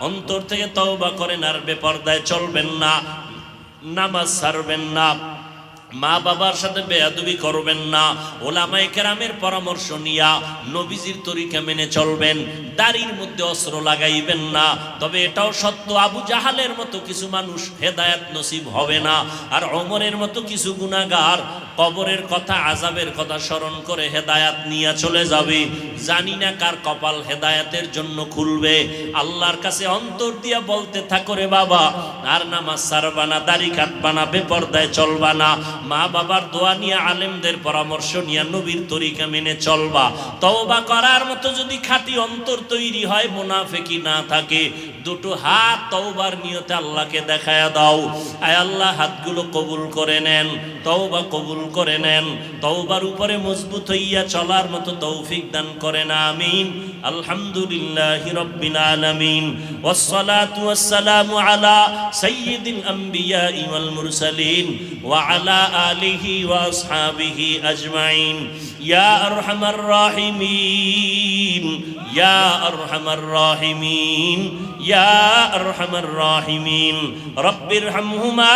অন্তর থেকে তওবা করেন, আর বেপরদায় চলবেন না, নামাজ ছাড়বেন না, মা বাবার সাথে বেয়াদবি করবেন না, ওলামায়ে কেরামের পরামর্শ নিয়া নবীজির তরিকা মেনে চলবেন, দাড়ির মধ্যে অস্ত্র লাগাইবেন না। তবে এটাও সত্য, আবু জাহালের মতো কিছু মানুষ হেদায়েত নসিব হবে না, আর ওমরের মতো কিছু গুনাহগার কবরের কথা, আযাবের কথা স্মরণ করে হেদায়েত নিয়ে চলে যাবে। জানি না কার কপাল হেদায়েতের জন্য খুলবে। আল্লাহর কাছে অন্তর দিয়া বলতে থাকো, রে বাবা, আর নামাজ ছাড়বা না, দাড়ি কাটবা না, বেপরদায় চলবা না, মা বাবার দোয়া নিয়ে, আলেমদের পরামর্শ নিয়ে নবীর তরিকা মেনে চলবা। তওবা করার মতো যদি খাঁটি অন্তর তৈরি হয়, মুনাফিকি না থাকে, দুটো হাত তওবার নিয়তে আল্লাহকে দেখায়া দাও। আয় আল্লাহ, হাতগুলো কবুল করে নেন, তওবা কবুল করে নেন, তওবার উপরে মজবুত হইয়া চলার মতো তৌফিক দান করেন, আমিন। আলহামদুলিল্লাহি রাব্বিল আলামিন, ওয়াসসালাতু ওয়াসসালামু আলা সাইয়্যিদিল আমবিয়া ওয়াল মুরসালিন ওয়া আলা আলিহি ওয়া আসহাবিহি আজমাইন। ইয়া আরহামার রাহিমিন, ইয়া আরহামার রাহিমিন, ইয়া আরহামার রাহিমিন। রব্বিরহামহুমা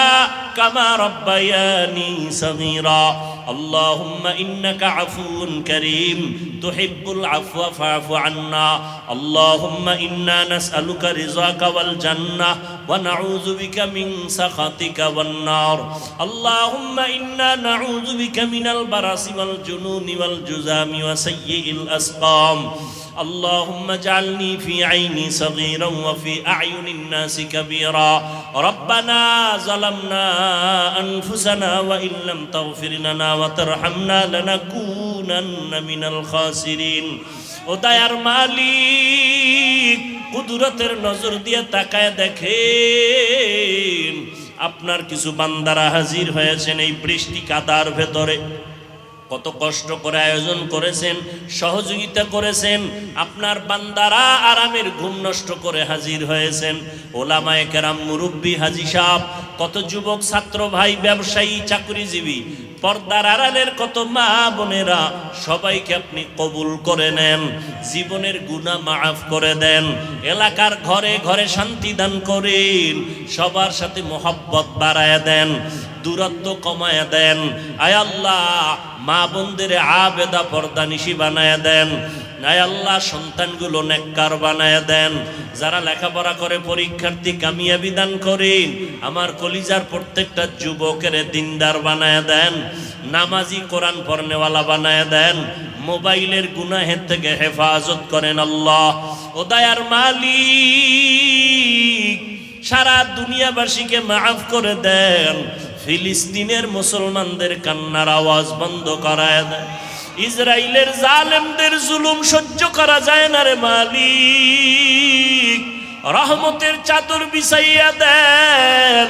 কামা রব্বায়ানি সগীরা। اللهم إنك عفو كريم تحب العفو فاعف عنا. اللهم إنا نسألك رضاك والجنة ونعوذ بك من سخطك والنار. اللهم إنا نعوذ بك من البرص والجنون والجذام وسيء الأسقام. اللهم اجعلني في عيني صغيرا وفي أعين الناس كبيرا. ربنا ظلمنا أنفسنا وإن لم تغفر لنا وترحمنا لنكونن من الخاسرين. ও দয়ার মালিক, কুদরতের নজর দিয়ে তাকায় দেখেন, আপনার কিছু বান্দারা হাজির হয়েছেন এই বৃষ্টি কাদার ভেতরে। কত কষ্ট করে আয়োজন করেছেন, সহযোগিতা করেছেন, আপনার বান্দারা আরামের ঘুম নষ্ট করে হাজির হয়েছেন। ওলামায়ে কেরাম, মুরব্বী, হাজী সাহেব, কত যুবক ছাত্র ভাই, ব্যবসায়ী, চাকরিজীবী, পর্দার আড়ালের কত মা বোনেরা, সবাইকে আপনি কবুল করে নেন, জীবনের গুনাহ মাফ করে দেন, এলাকার ঘরে ঘরে শান্তি দান করেন, সবার সাথে মোহাব্বত বাড়ায় দেন, দূরত্ব কমায় দেন। আয় আল্লাহ, মা বোনদের আবেদা পর্দানিশী বানায় দেন। আয় আল্লাহ, সন্তানগুলো নেককার বানায় দেন। যারা লেখাপড়া করে পরীক্ষার্থী, কামিয়াবি দান করেন। আমার কলিজার প্রত্যেকটা যুবকের দিনদার বানায় দেন, নামাজি, কোরআন পড়নেওয়ালা বানায় দেন, মোবাইলের গুনাহের থেকে হেফাজত করেন আল্লাহ। ও দয়ার মালিক, সারা দুনিয়াবাসীকে মাফ করে দেন। ফিলিস্তিনের মুসলমানদের কান্নার আওয়াজ বন্ধ করায় দেন। ইসরায়েলের জালেমদের জুলুম সহ্য করা যায় না রে মালিক, রহমতের চাদর বিছাইয়া দেন।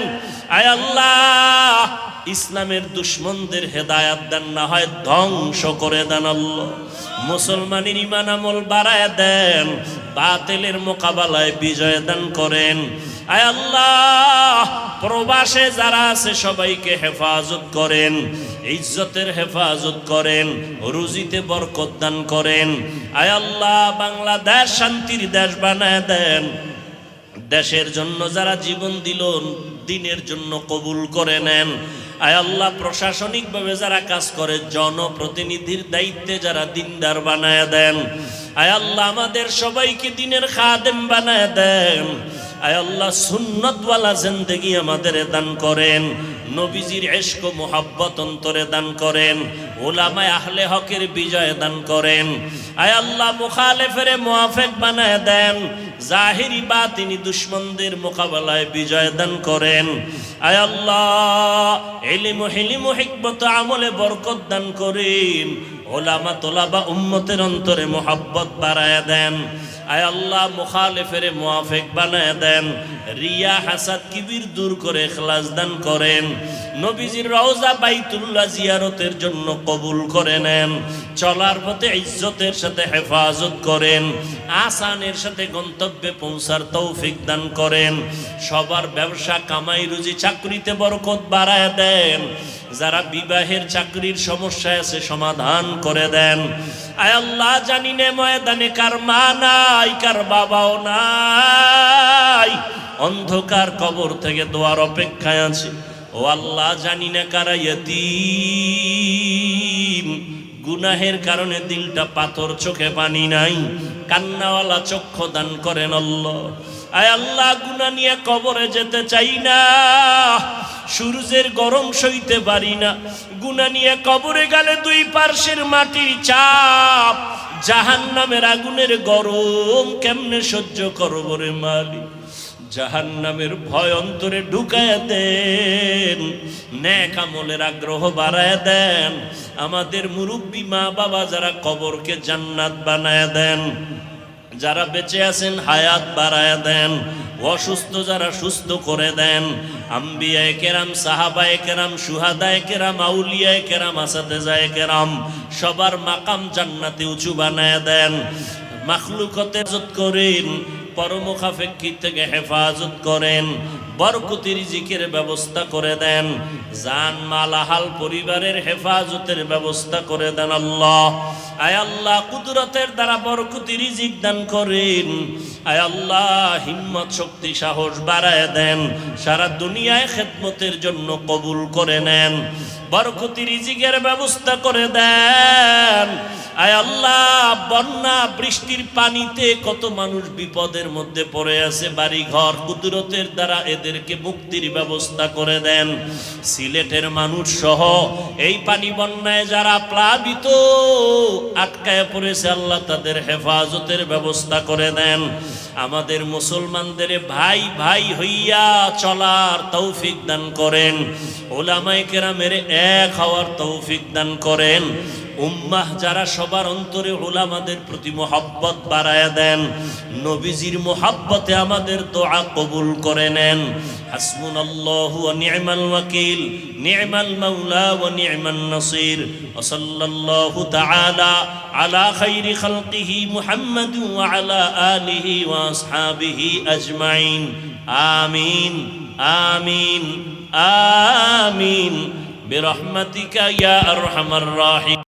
আয় আল্লাহ, ইসলামের দুশমনদের হেদায়াত দেন, না হয় ধ্বংস করে দেন আল্লাহ। মুসলমানের ঈমান আমল বাড়ায় দেন, বাতিলের মোকাবেলায় বিজয় দান করেন। আয় আল্লাহ, প্রবাসে যারা আছে সবাইকে হেফাজত করেন, ইজ্জতের হেফাজত করেন, রুজিতে বরকত দান করেন। আয় আল্লাহ, বাংলাদেশ শান্তির দেশ বানায় দেন। দেশের জন্য যারা জীবন দিল, দিনের জন্য কবুল করে নেন। আয় আল্লাহ, প্রশাসনিকভাবে যারা কাজ করে, জনপ্রতিনিধির দায়িত্বে যারা দিনদার বানায় দেন। আয় আল্লাহ, আমাদের সবাইকে দিনের খাদেম বানায় দেন। আয় আল্লাহ, সুন্নতওয়ালা জিন্দেগি আমাদের দান করেন, নবীজির ইশক ও মুহাব্বত অন্তরে দান করেন, উলামায়ে আহলে হকের বিজয় দান করেন। আয় আল্লাহ, মুখালেফের মুওয়াফিক বানায় দেন, জাহিরি বাতিনি দুশমনদের মোকাবেলায় বিজয় দান করেন। আয় আল্লাহ, ইলম ও হিলম ও হিকমত আমলে বরকত দান করেন, উলামা তোলাবা উম্মতের অন্তরে মুহাব্বত বাড়ায় দেন। আয় আল্লাহ, মুখালেফের মুওয়াফিক বানায় দেন, রিয়া হাসাদ কিবির দূর করে ইখলাস দান করেন। নবীজির রওজা বাইতুল্লাহ জিয়ারতের জন্য কবুল করে নেন। চলার পথে ইজ্জতের সাথে হেফাজত করেন, আসানের সাথে গন্তব্যে পৌঁছার তৌফিক দান করেন। সবার ব্যবসা, কামাই, রুজি, চাকরিতে বরকত বাড়ায় দেন। যারা বিবাহের, চাকরির সমস্যায় আছে সমাধান করে দেন। আয় আল্লাহ, জানি না ময়দানে কার মা নাই, কার বাবাও নাই, অন্ধকার কবর থেকে দোয়ার অপেক্ষায় আছে। ও আল্লাহ, জানি না কারা ইয়তীম, গুনাহের কারণে দিলটা পাথর, চোখে পানি নাই, কান্নাওয়ালা চক্ষু দান করেন আল্লাহ। আয় আল্লাহ, গুনাহ নিয়ে কবরে যেতে চাই না, সূর্যের গরম সইতে পারি না, গুনাহ নিয়ে কবরে গেলে দুই পার্শ্বের মাটির চাপ, জাহান্নামের আগুনের গরম কেমনে সহ্য করব রে মালিক। জাহান্নামের ভয় অন্তরে ঢুকায় দেন, নেক আমলের আগ্রহ বাড়ায় দেন। আমাদের মুরব্বী মা বাবা যারা, কবরকে জান্নাত বানায় দেন। যারা বেঁচে আছেন হায়াত বাড়ায় দেন, অসুস্থ যারা সুস্থ করে দেন। আম্বিয়ায়ে কেরাম, সাহাবায়ে কেরাম, শুহাদায়ে কেরাম, আউলিয়ায়ে কেরাম, আসাতেজায়ে কেরাম, সবার মাকাম জান্নাতে উঁচু বানায় দেন। মাখলুকতের ইজ্জত করেন, পরমুখাপেক্ষী থেকে হেফাজত করেন, বরকতি রিজিকের ব্যবস্থা করে দেন, জান মাল আহাল পরিবারের হেফাজতের ব্যবস্থা করে দেন আল্লাহ। আয় আল্লাহ কুদরতের দ্বারা বরকতি রিজিক দান করেন। আয় আল্লাহ হিম্মত শক্তি সাহস বাড়ায় দেন, সারা দুনিয়ায় খেদমতের জন্য কবুল করে নেন, বরকতি রিজিকের ব্যবস্থা করে দেন। আয় আল্লাহ বন্যা বৃষ্টির পানিতে কত মানুষ বিপদের মধ্যে পড়ে আছে, বাড়ি ঘর কুদরতের দ্বারা এদেরকে মুক্তির ব্যবস্থা করে দেন। সিলেটের মানুষ সহ এই পানি বন্যায় যারা প্লাবিত আটকায় পড়েছে আল্লাহ তাদের হেফাজতের ব্যবস্থা করে দেন। আমাদের মুসলমানদের ভাই ভাই হইয়া চলার তৌফিক দান করেন, ওলামায়ে কেরামের এক হওয়ার তৌফিক দান করেন। উম্মাহ যারা সবার অন্তরে উলামাদের প্রতি মোহাব্বত বাড়ায়া দেন, নবীজির মোহাব্বতে আমাদের দোয়া কবুল করে নেন। হাসবুনাল্লাহু ওয়া নি'মাল ওয়াকিল, নি'মাল মাওলা ওয়া নি'মান নাসির। ওয়া সাল্লাল্লাহু তাআলা আলা খাইরি খালকিহি মুহাম্মাদ ওয়া আলা আলিহি ওয়া আসহাবিহি আজমাইন। আমিন আমিন আমিন বিরহমাতিকা ইয়া আরহামার রাহিম।